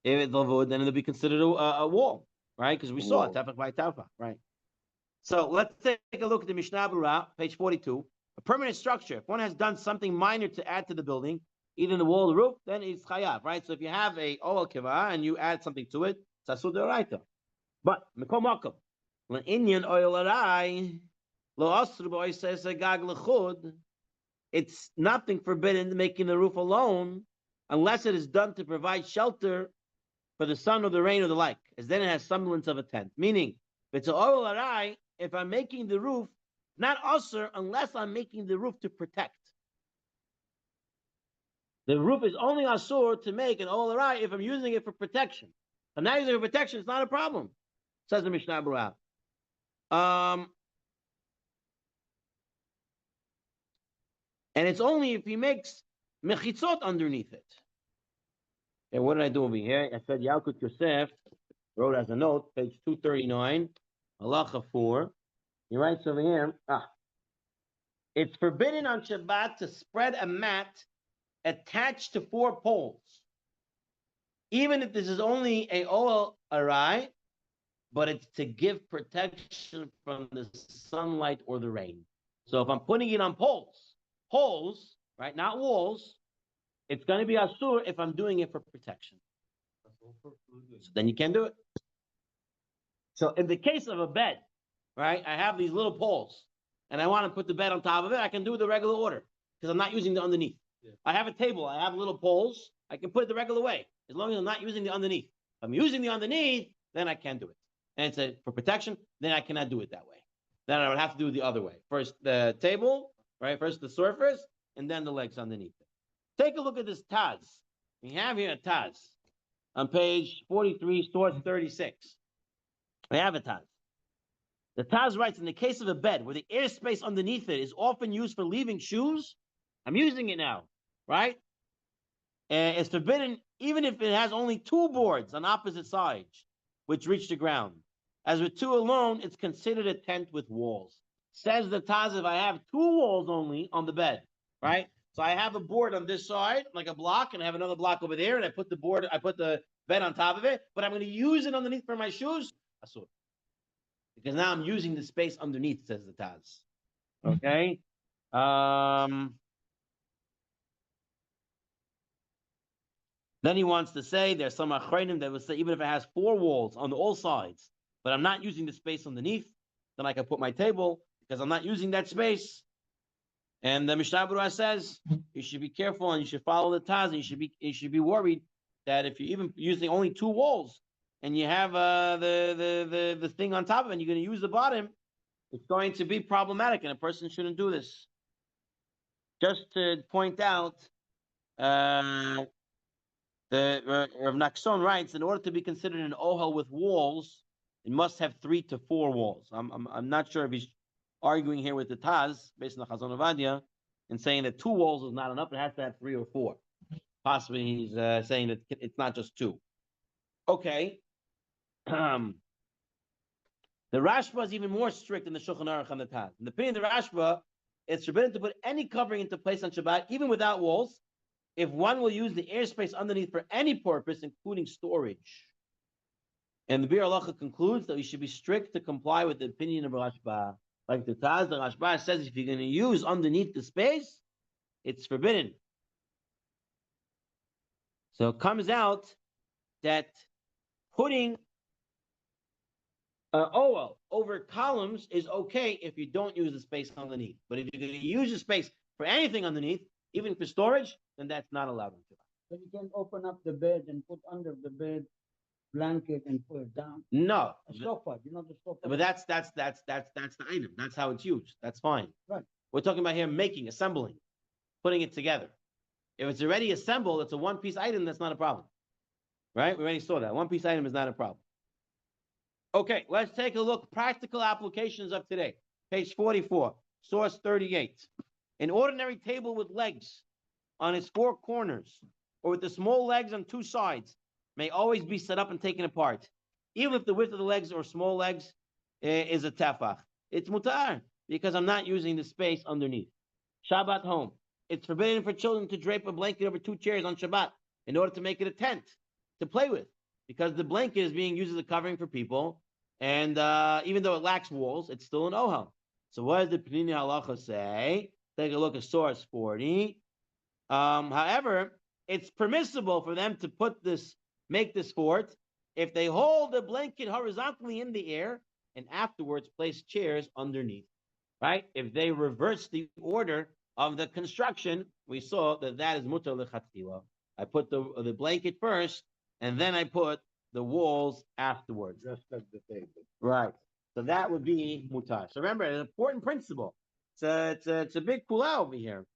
[SPEAKER 1] If it's lavud, then it'll be considered a wall, right? Because we saw it, tafach by tafach, right? So let's take a look at the Mishnah Berurah, page 42. A permanent structure. If one has done something minor to add to the building, either the wall or the roof, then it's chayav, right? So if you have a Ohel Kiva and you add something to it, it's asur d'oraita. But Mekom Makom, Inyan Ohel Arai, Lo Asur B'Oisei Segag L'Chud, it's nothing forbidden making the roof alone unless it is done to provide shelter for the sun or the rain or the like, as then it has semblance of a tent. Meaning, if it's an Ohel Arai, if I'm making the roof, not asur unless I'm making the roof to protect. The roof is only asur to make an Ohel Arai if I'm using it for protection. If I'm not using it for protection, it's not a problem, says the Mishnah Berurah. And it's only if he makes mechitzot underneath it. Okay, what did I do over here? I said Yalkut Yosef wrote as a note, page 239, halacha 4. He writes over here, it's forbidden on Shabbat to spread a mat attached to 4 poles, even if this is only a Ohel Arai, but it's to give protection from the sunlight or the rain. So if I'm putting it on poles, right, not walls, it's going to be asur if I'm doing it for protection. So then you can't do it. So in the case of a bed, right, I have these little poles, and I want to put the bed on top of it, I can do it the regular order, because I'm not using the underneath. Yeah. I have a table, I have little poles, I can put it the regular way, as long as I'm not using the underneath. If I'm using the underneath, then I can't do it. And it's for protection, then I cannot do it that way. Then I would have to do it the other way. First the table, right, first the surface, and then the legs underneath it. Take a look at this Taz. We have here a Taz on page 43, source 36. We have a Taz. The Taz writes, in the case of a bed where the airspace underneath it is often used for leaving shoes, I'm using it now, right? It's forbidden even if it has only 2 boards on opposite sides, which reach the ground. As with 2 alone, it's considered a tent with walls. Says the Taz, if I have 2 walls only on the bed, right? So I have a board on this side, like a block, and I have another block over there, and I put the bed on top of it, but I'm going to use it underneath for my shoes. Asur. Because now I'm using the space underneath, says the Taz. Okay? Then he wants to say there's some achronim that will say even if it has 4 walls on all sides, but I'm not using the space underneath, then I can put my table because I'm not using that space. And the Mishnah Berurah says you should be careful and you should follow the Taz. And you should be worried that if you're even using only 2 walls and you have the thing on top of it and you're going to use the bottom, it's going to be problematic and a person shouldn't do this. Just to point out, the Rav Nachshon writes, in order to be considered an ohel with walls, it must have 3 to 4 walls. I'm not sure if he's arguing here with the Taz based on the Chazon Ovadia and saying that 2 walls is not enough; it has to have 3 or 4. Possibly he's saying that it's not just 2. Okay. The Rashba is even more strict than the Shulchan Aruch and the Taz. In the opinion of the Rashba, it's forbidden to put any covering into place on Shabbat, even without walls, if one will use the airspace underneath for any purpose, including storage. And the Bir Halacha concludes that we should be strict to comply with the opinion of Rashba. Like the Taz, the Rashba says, if you're going to use underneath the space, it's forbidden. So it comes out that putting ohel over columns is okay if you don't use the space underneath. But if you're going to use the space for anything underneath, even for storage, then that's not allowed.
[SPEAKER 3] So you can open up the bed and put under the bed blanket and put it down.
[SPEAKER 1] No,
[SPEAKER 3] A sofa, the sofa.
[SPEAKER 1] but that's the item. That's how it's used. That's fine.
[SPEAKER 3] Right.
[SPEAKER 1] We're talking about here assembling, putting it together. If it's already assembled, it's a one-piece item. That's not a problem, right? We already saw that. One-piece item is not a problem. Okay, let's take a look. Practical applications of today. Page 44, source 38. An ordinary table with legs on its 4 corners, or with the small legs on 2 sides, may always be set up and taken apart, even if the width of the legs or small legs is a tefach. It's mutar, because I'm not using the space underneath. Shabbat home. It's forbidden for children to drape a blanket over 2 chairs on Shabbat in order to make it a tent to play with, because the blanket is being used as a covering for people, and even though it lacks walls, it's still an ohel. So what does the Pnini Halacha say? Take a look at source 40. However, it's permissible for them to make this fort if they hold the blanket horizontally in the air and afterwards place chairs underneath, right? If they reverse the order of the construction, we saw that is mutar lechatchila. I put the blanket first, and then I put the walls afterwards.
[SPEAKER 2] Just like the table.
[SPEAKER 1] Right. So that would be mutar. So remember, an important principle. It's a big kula over here.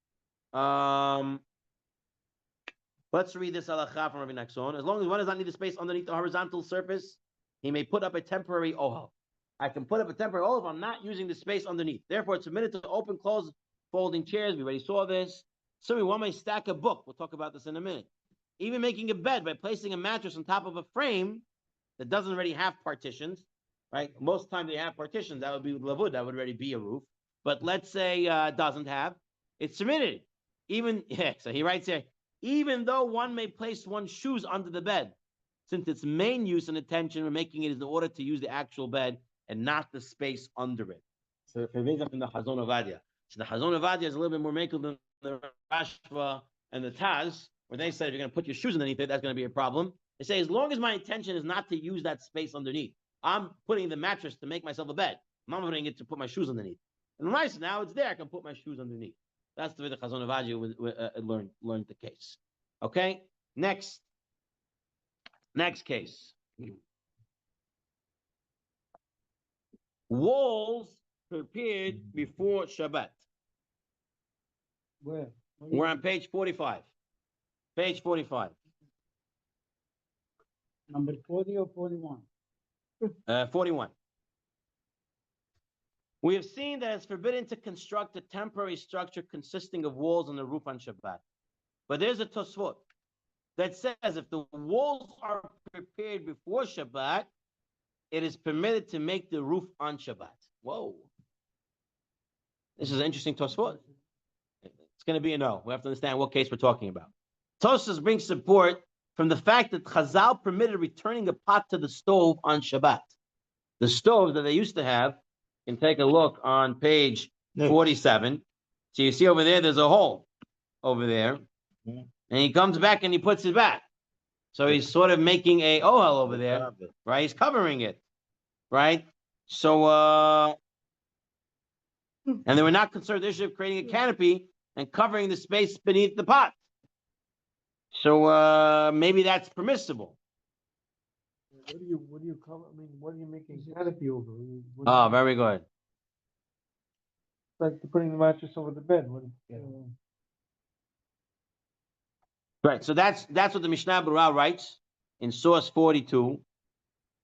[SPEAKER 1] Let's read this halacha from Rabbi Nachshon. As long as one does not need the space underneath the horizontal surface, he may put up a temporary ohel. I can put up a temporary ohel if I'm not using the space underneath. Therefore, it's permitted to open, close, folding chairs. We already saw this. So one may stack a book. We'll talk about this in a minute. Even making a bed by placing a mattress on top of a frame that doesn't already have partitions, right? Most of the time they have partitions. That would be lavud. That would already be a roof. But let's say doesn't have. It's permitted. So he writes here, even though one may place one's shoes under the bed, since its main use and intention of making it is in order to use the actual bed and not the space under it. So if it brings up in the Chazon Ovadia. So the Chazon Ovadia is a little bit more makel than the Rashba and the Taz, where they say if you're going to put your shoes underneath it, that's going to be a problem. They say as long as my intention is not to use that space underneath, I'm putting the mattress to make myself a bed. I'm not putting it to put my shoes underneath. And nice, now it's there. I can put my shoes underneath. That's the way the Chazon Ovadia learned the case. Okay, next case. Walls prepared before Shabbat.
[SPEAKER 3] Where?
[SPEAKER 1] We're on page 45. Page 45.
[SPEAKER 3] Number 40 or 41?
[SPEAKER 1] 41. We have seen that it's forbidden to construct a temporary structure consisting of walls and a roof on Shabbat. But there's a Tosfot that says if the walls are prepared before Shabbat, it is permitted to make the roof on Shabbat. Whoa. This is an interesting Tosfot. It's going to be a no. We have to understand what case we're talking about. Tosfos brings support from the fact that Chazal permitted returning a pot to the stove on Shabbat. The stoves that they used to have, you can take a look on page 47. So you see over there, there's a hole over there. And he comes back and he puts it back. So he's sort of making a Ohel over there, right? He's covering it, right? So, and they were not concerned with the issue of creating a canopy and covering the space beneath the pot. So maybe that's permissible.
[SPEAKER 5] What do you cover? I mean, what are you making canopy over?
[SPEAKER 1] Oh, very good.
[SPEAKER 5] It's like putting the mattress over the bed.
[SPEAKER 1] Right. So that's what the Mishnah Berurah writes in source 42.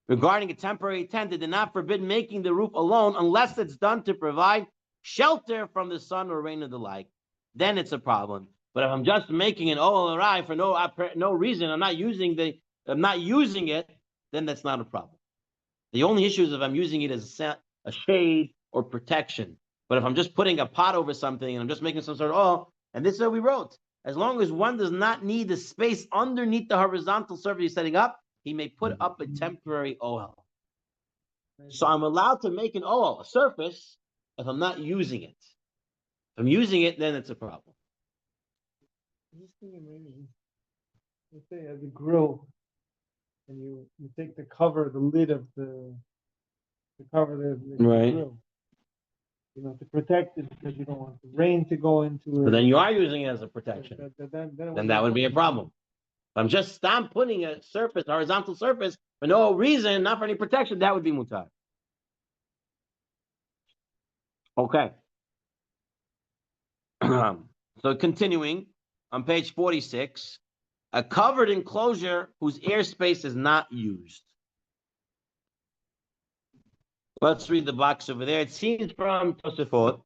[SPEAKER 1] Regarding a temporary tent, it did not forbid making the roof alone unless it's done to provide shelter from the sun or rain or the like. Then it's a problem. But if I'm just making an Ohel Arai for no reason, I'm not using it, then that's not a problem. The only issue is if I'm using it as a shade or protection. But if I'm just putting a pot over something and I'm just making some sort of and this is what we wrote. As long as one does not need the space underneath the horizontal surface he's setting up, he may put up a temporary Ohel. So I'm allowed to make an Ohel, a surface, if I'm not using it. If I'm using it, then it's a problem.
[SPEAKER 5] I'm just thinking maybe, let's say as a grill, and you take the cover, the lid of the
[SPEAKER 1] Right.
[SPEAKER 5] grill, to protect it because you don't want the rain to go into it.
[SPEAKER 1] But then you are using it as a protection. Then that would be a problem. If I'm just putting a surface, horizontal surface, for no reason, not for any protection, that would be mutar. Okay. So continuing on page 46, a covered enclosure whose airspace is not used. Let's read the box over there. It seems from Tosafot,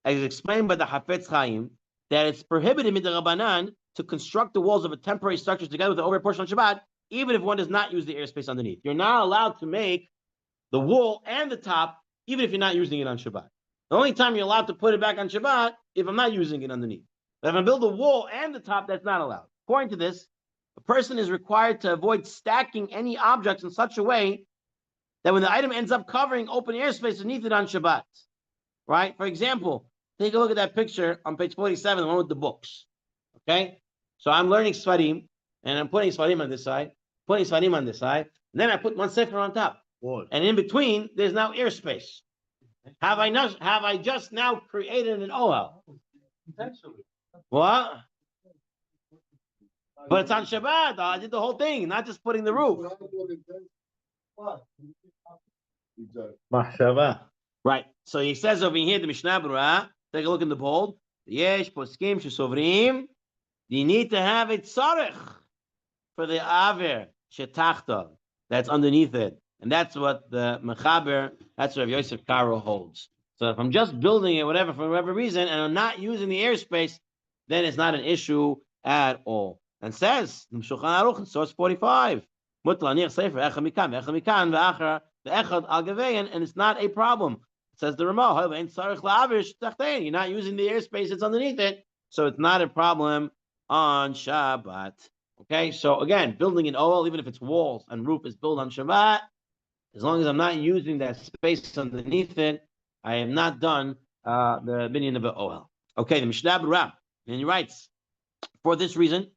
[SPEAKER 1] as explained by the Hafetz Chaim, that it's prohibited midrabanan to construct the walls of a temporary structure together with the overhead portion on Shabbat, even if one does not use the airspace underneath. You're not allowed to make the wall and the top, even if you're not using it on Shabbat. The only time you're allowed to put it back on Shabbat if I'm not using it underneath. But if I build the wall and the top, that's not allowed. According to this, a person is required to avoid stacking any objects in such a way that when the item ends up covering open airspace beneath it on Shabbat, right? For example, take a look at that picture on page 47, the one with the books, okay? So I'm learning Svarim, and I'm putting Svarim on this side, and then I put one sefer on top. And in between, there's now airspace. Have I just now created an Ohel?
[SPEAKER 4] Potentially.
[SPEAKER 1] What? But it's on Shabbat. I did the whole thing, not just putting the roof. Right. So he says over here, the Mishnah Berurah, take a look in the bold. Yesh poskim shesovrim. You need to have a tzarech for the aver shetachta that's underneath it, and that's what the mechaber, that's what Yosef Karo holds. So if I'm just building it, for whatever reason, and I'm not using the airspace, then it's not an issue at all. And says in Shulchan Aruch in source 45, and it's not a problem. It says the Ramah, you're not using the airspace that's underneath it, so it's not a problem on Shabbat. Okay, so again, building an Ohel, even if it's walls and roof is built on Shabbat, as long as I'm not using that space underneath it, I have not done the binyan of an Ohel. Okay, the Mishnah Berurah, and he writes, for this reason,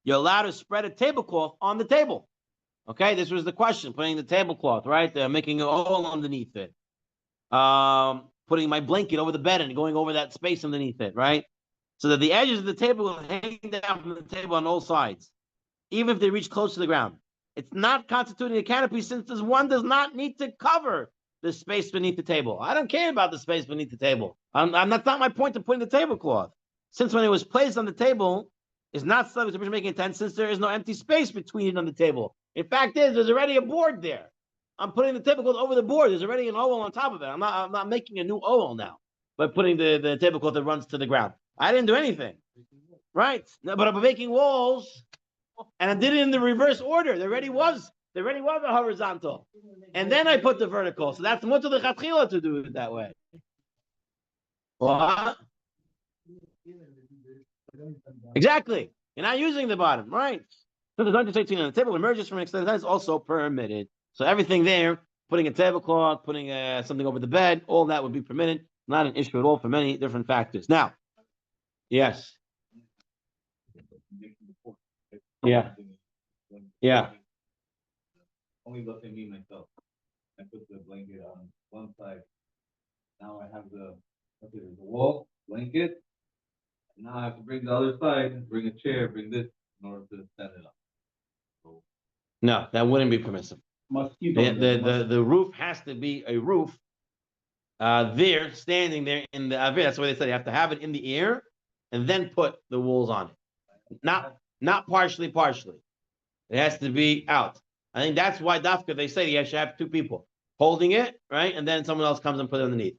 [SPEAKER 1] you're allowed to spread a tablecloth on the table. Okay, this was the question, putting the tablecloth, right? Making an Ohel underneath it. Putting my blanket over the bed and going over that space underneath it, right? So that the edges of the table will hang down from the table on all sides, even if they reach close to the ground. It's not constituting a canopy since this one does not need to cover the space beneath the table. I don't care about the space beneath the table. That's not my point of putting the tablecloth. Since when it was placed on the table, is not subject to making a tent since there is no empty space between it and the table. In fact, there's already a board there. I'm putting the tablecloth over the board. There's already an Ohel on top of it. I'm not making a new Ohel now, but putting the tablecloth that runs to the ground. I didn't do anything. Right. No, but I'm making walls, and I did it in the reverse order. There already was a horizontal. And then I put the vertical. So that's much of the chatchila to do it that way. What? Exactly. You're not using the bottom, right? So the 18 on the table emerges from an extended time is also permitted. So everything there, putting a tablecloth, putting something over the bed, all that would be permitted. Not an issue at all for many different factors. Now, yes. Yeah. Yeah.
[SPEAKER 4] Only look at me myself. I put the blanket on one side. Now I have the wall, blanket. And now I have to bring the other side, bring a chair, bring this in order to stand it up. So,
[SPEAKER 1] No, that wouldn't be permissible. The roof has to be a roof there, standing there in the avir. That's why they said you have to have it in the air and then put the walls on it. Not partially. It has to be out. I think that's why Dafka, they say you should have two people holding it, right? And then someone else comes and put it underneath.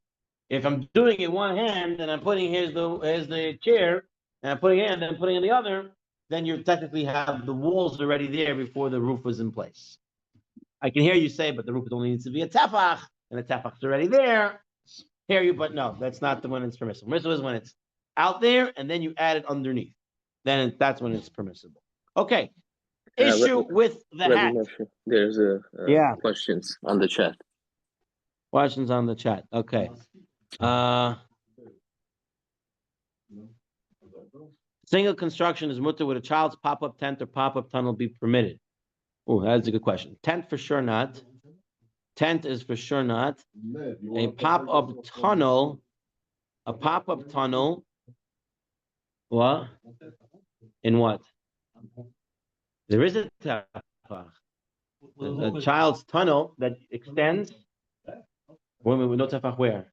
[SPEAKER 1] If I'm doing it one hand and I'm putting here's the chair and I'm putting it and then putting in the other, then you technically have the walls already there before the roof was in place. I can hear you say, but the roof only needs to be a tefach, and the tefach's already there. Hear you, but no, that's not the one that's permissible. Permissible is when it's out there and then you add it underneath. Then that's when it's permissible. Okay. Issue with the hat.
[SPEAKER 7] There's questions on the chat.
[SPEAKER 1] Questions on the chat. Okay. Single construction is mutter. Would a child's pop-up tent or pop-up tunnel be permitted? Oh, that's a good question. Tent for sure not. Tent is for sure not. A pop-up tunnel. A pop-up tunnel. What? In what? There is a child's tunnel that extends. Wait, no tefach where?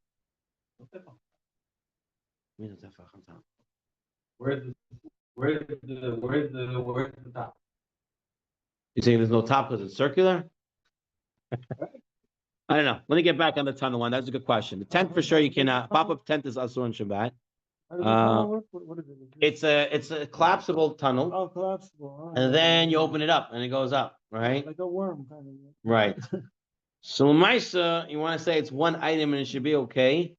[SPEAKER 4] where's the top?
[SPEAKER 1] You saying there's no top because it's circular? I don't know. Let me get back on the tunnel one. That's a good question. The tent for sure you cannot. Pop-up tent is also on Shabbat.
[SPEAKER 5] How does the tunnel work? What is it?
[SPEAKER 1] It's a collapsible tunnel,
[SPEAKER 5] Oh, collapsible. All right.
[SPEAKER 1] and then you open it up and it goes up, right?
[SPEAKER 5] Like a worm kind of.
[SPEAKER 1] Right. So Maisa, you want to say it's one item and it should be okay.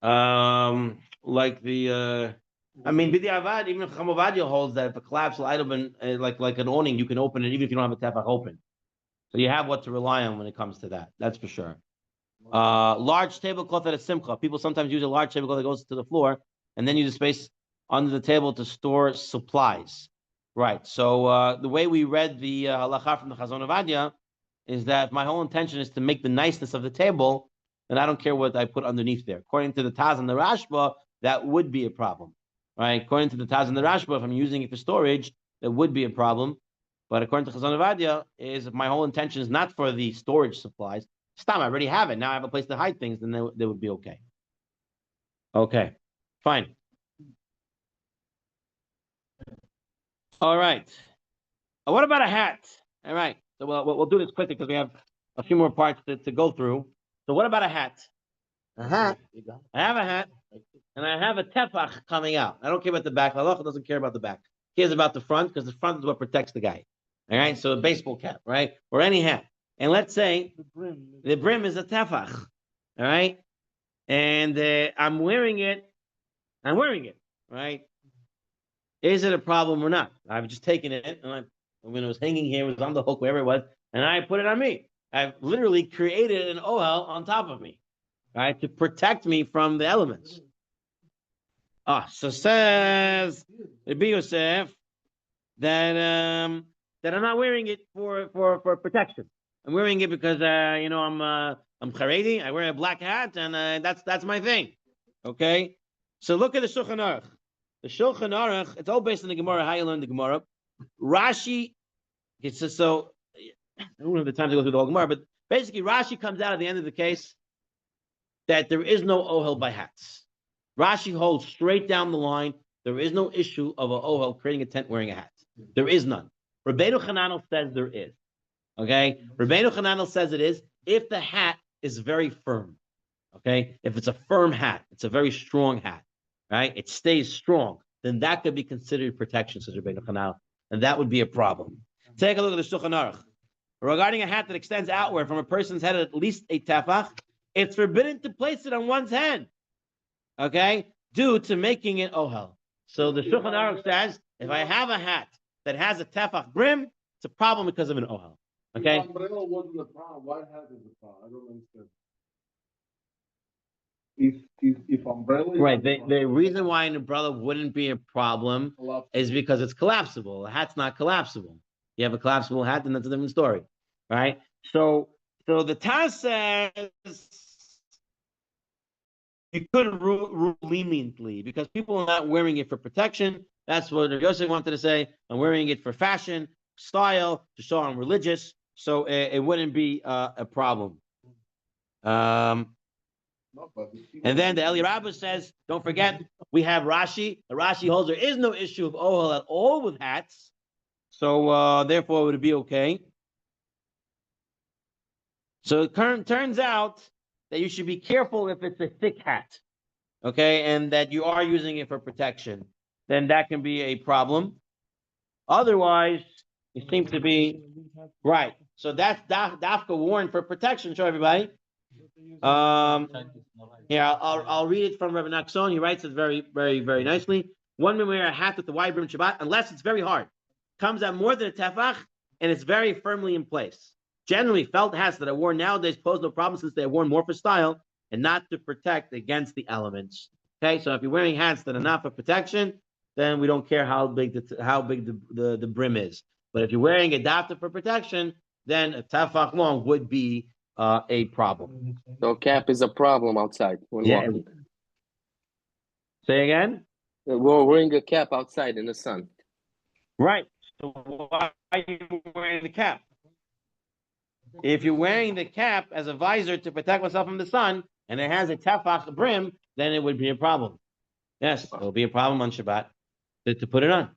[SPEAKER 1] Like the I mean, B'diavad, even if Chamovadia holds that if a collapsible item like an awning, you can open it even if you don't have a tefach open. So you have what to rely on when it comes to that. That's for sure. Large tablecloth at a simcha. People sometimes use a large tablecloth that goes to the floor and then use a space under the table to store supplies. Right. So the way we read the halacha from the Chazon Ovadia is that my whole intention is to make the niceness of the table, and I don't care what I put underneath there. According to the Taz and the Rashba, that would be a problem. Right. According to the Taz and the Rashba, if I'm using it for storage, that would be a problem. But according to Chazon Ovadia, is if my whole intention is not for the storage supplies, Stam, I already have it. Now I have a place to hide things, then they would be okay. Okay, fine. All right. What about a hat? All right. So we'll do this quickly because we have a few more parts to go through. So what about a hat? A hat. I have a hat, and I have a tefach coming out. I don't care about the back. Allah doesn't care about the back. He cares about the front because the front is what protects the guy. All right. So a baseball cap, right, or any hat. And let's say the brim is a tefach, all right? And I'm wearing it, right? Is it a problem or not? I've just taken it, and when it was hanging here, it was on the hook, wherever it was, and I put it on me. I've literally created an Ohel on top of me, right, to protect me from the elements. So says Rabbi Yosef that I'm not wearing it for protection. I'm wearing it because I'm Haredi. I wear a black hat, and that's my thing. Okay, so look at the Shulchan Aruch. The Shulchan Aruch, it's all based on the Gemara. How you learn the Gemara? Rashi. It's just so I don't have the time to go through the whole Gemara, but basically Rashi comes out at the end of the case that there is no Ohel by hats. Rashi holds straight down the line. There is no issue of an Ohel creating a tent wearing a hat. There is none. Rabbeinu Chananel says there is. Okay, Rabbeinu Hananel says it is if the hat is very firm. Okay, if it's a firm hat, it's a very strong hat, right? It stays strong, then that could be considered protection, says Rabbeinu Hananel, and that would be a problem. Take a look at the Shulchan Aruch. Regarding a hat that extends outward from a person's head at least a tefach, it's forbidden to place it on one's head. Okay, due to making it ohel. So the Shulchan Aruch says, if I have a hat that has a tefach brim, it's a problem because of an ohel. Okay.
[SPEAKER 6] If umbrella wasn't a problem, why hat is a problem? I don't understand. If umbrella.
[SPEAKER 1] Right. The reason why an umbrella wouldn't be a problem is because it's collapsible. The hat's not collapsible. You have a collapsible hat, then that's a different story, right? So the Taz says you could rule leniently because people are not wearing it for protection. That's what Yosef wanted to say. I'm wearing it for fashion, style, to show I'm religious. So it wouldn't be a problem. And then the Eli Rabbah says, don't forget, we have Rashi. The Rashi holds there is no issue of ohel at all with hats. So therefore it would be okay. So it turns out that you should be careful if it's a thick hat, okay, and that you are using it for protection. Then that can be a problem. Otherwise, it seems to be right. So that's dafka worn for protection. Show everybody. Here, I'll read it from Rabbi Nachson. He writes it very, very, very nicely. One may wear a hat with the wide brim Shabbat unless it's very hard. Comes out more than a tefach and it's very firmly in place. Generally, felt hats that are worn nowadays pose no problem since they are worn more for style and not to protect against the elements. Okay, so if you're wearing hats that are not for protection, then we don't care how big the brim is. But if you're wearing a dafta for protection, then a tefach long would be a problem.
[SPEAKER 7] So cap is a problem outside when walking.
[SPEAKER 1] Say again?
[SPEAKER 7] We're wearing a cap outside in the sun.
[SPEAKER 1] Right. So why are you wearing the cap? If you're wearing the cap as a visor to protect myself from the sun, and it has a tefach brim, then it would be a problem. Yes, it will be a problem on Shabbat to put it on.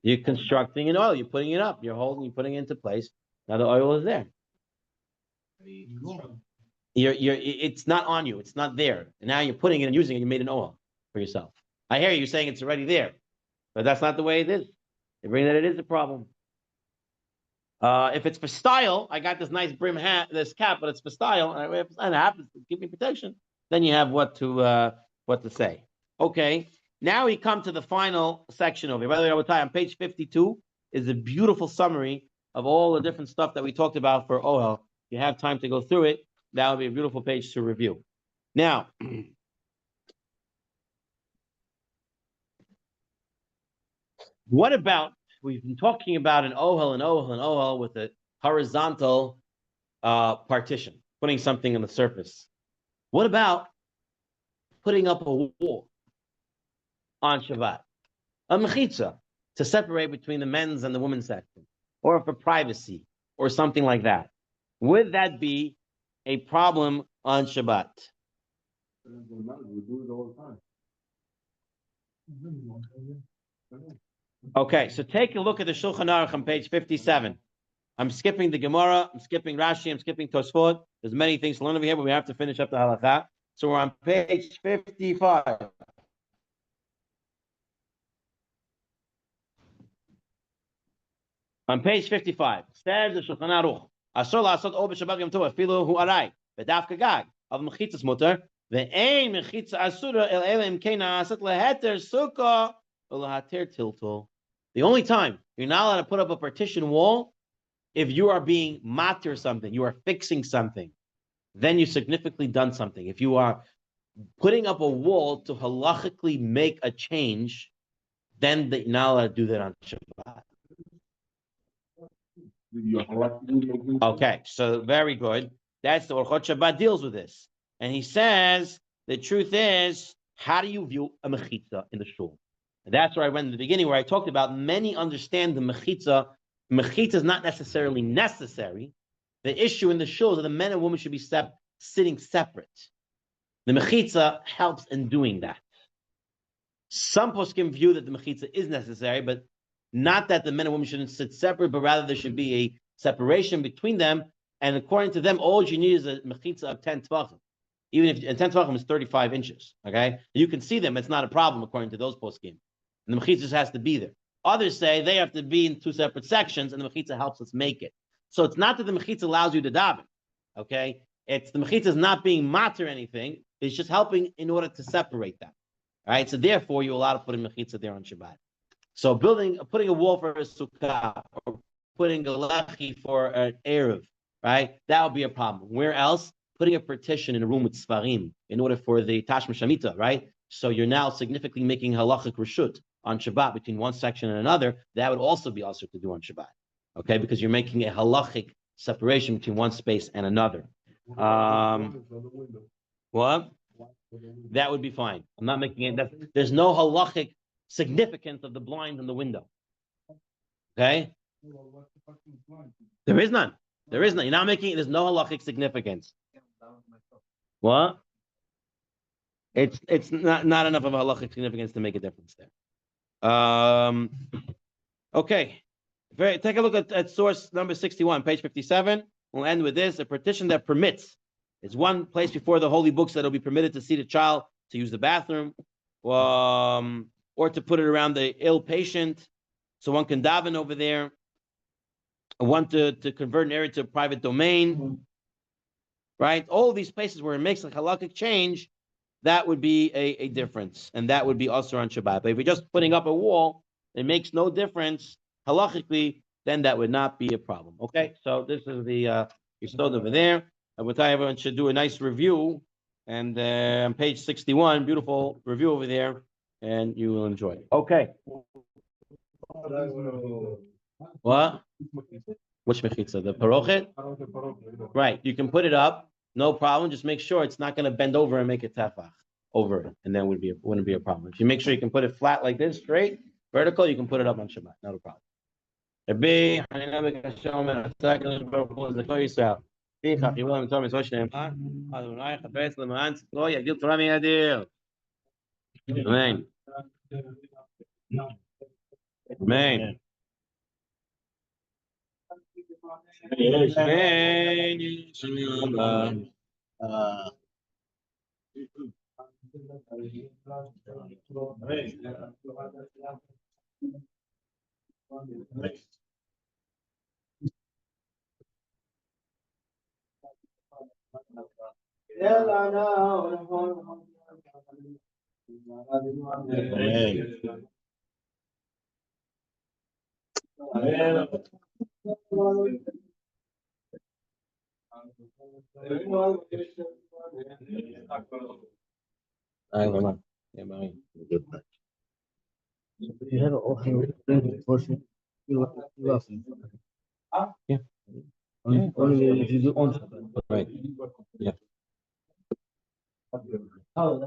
[SPEAKER 1] You're constructing an oil. You're putting it up. You're putting it into place. Now the oil is there. It's not on you. It's not there. And now you're putting it and using it. You made an oil for yourself. I hear you saying it's already there, but that's not the way it is. You bring that it is a problem. If it's for style, I got this nice brim hat, this cap, but it's for style, and it happens to give me protection. Then you have what to say. Okay. Now we come to the final section over here. By the way, I will tell you, on page 52 is a beautiful summary of all the different stuff that we talked about for Ohel. If you have time to go through it, that would be a beautiful page to review. Now, what about, we've been talking about an Ohel with a horizontal partition, putting something on the surface. What about putting up a wall on Shabbat? A mechitza, to separate between the men's and the women's section, or for privacy, or something like that. Would that be a problem on Shabbat? Okay, so take a look at the Shulchan Aruch on page 57. I'm skipping the Gemara, I'm skipping Rashi, I'm skipping Tosfot. There's many things to learn over here, but we have to finish up the halakha. So we're on page 55. On page 55, says the Shulchan Aruch, Asor la'asot o b'Shabbat Yom Tov afilu hu aray v'daf kagag av mechitzas mutar ve'ein mechitza asura el elim kein na'asat leheter sukkah or lehater tiltul. The only time you're not allowed to put up a partition wall if you are being matir something, you are fixing something, then you significantly done something. If you are putting up a wall to halachically make a change, then you're not allowed to do that on Shabbat. Okay, so very good. That's the Orchot Shabbat deals with this. And he says, the truth is, how do you view a mechitza in the shul? And that's where I went in the beginning, where I talked about many understand the mechitza. Mechitza is not necessarily necessary. The issue in the shul is that the men and women should be sitting separate. The mechitza helps in doing that. Some poskim view that the mechitza is necessary, but not that the men and women shouldn't sit separate, but rather there should be a separation between them. And according to them, all you need is a mechitza of 10 tvachim. Even if and 10 tvachim is 35 inches. Okay, you can see them; it's not a problem according to those poskim. And the mechitza just has to be there. Others say they have to be in two separate sections, and the mechitza helps us make it. So it's not that the mechitza allows you to daven. Okay, it's the mechitza is not being matter anything; it's just helping in order to separate them. All right, so therefore you're allowed to put a mechitza there on Shabbat. So putting a wall for a sukkah or putting a lechi for an erev, right? That would be a problem. Where else? Putting a partition in a room with svarim in order for the tashma shamita, right? So you're now significantly making halachic reshut on Shabbat between one section and another. That would also be also to do on Shabbat, okay? Because you're making a halachic separation between one space and another. What? That would be fine. I'm not making it. There's no halachic significance of the blind in the window. Okay? There is none. There is none. You're not making it. There's no halachic significance. What? It's not enough of a halachic significance to make a difference there. Okay. Take a look at source number 61, page 57. We'll end with this. A partition that permits. It's one place before the holy books that it'll be permitted to see the child to use the bathroom, or to put it around the ill patient, so one can daven over there. One to convert an area to a private domain, right? All of these places where it makes a halakhic change, that would be a difference, and that would be also on Shabbat. But if you're just putting up a wall, it makes no difference halachically, then that would not be a problem. Okay, so this is the Yisod over there. I would tell you everyone should do a nice review, and on page 61, beautiful review over there, and you will enjoy it. Okay. What? Which mechitza? The parochet? Right. You can put it up, no problem. Just make sure it's not going to bend over and make a tefach over it, and then wouldn't be a problem. If you make sure you can put it flat like this, straight, vertical, you can put it up on Shabbat. Not a problem. Amen. Amen.
[SPEAKER 3] You have an Ohel portion. You love him.
[SPEAKER 1] Yeah.
[SPEAKER 3] Only if you do on Shabbat.
[SPEAKER 1] Right. Yeah.
[SPEAKER 3] Oh,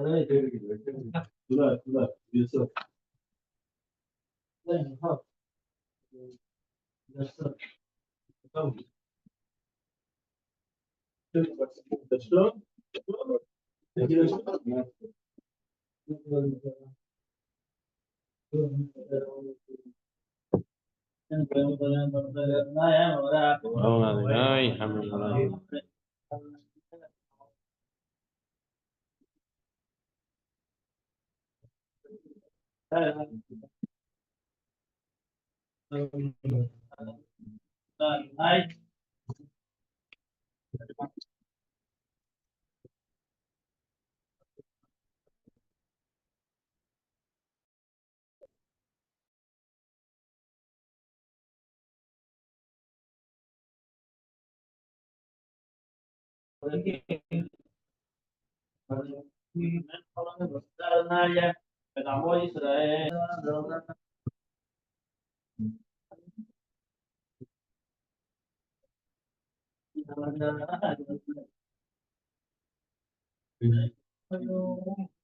[SPEAKER 3] that's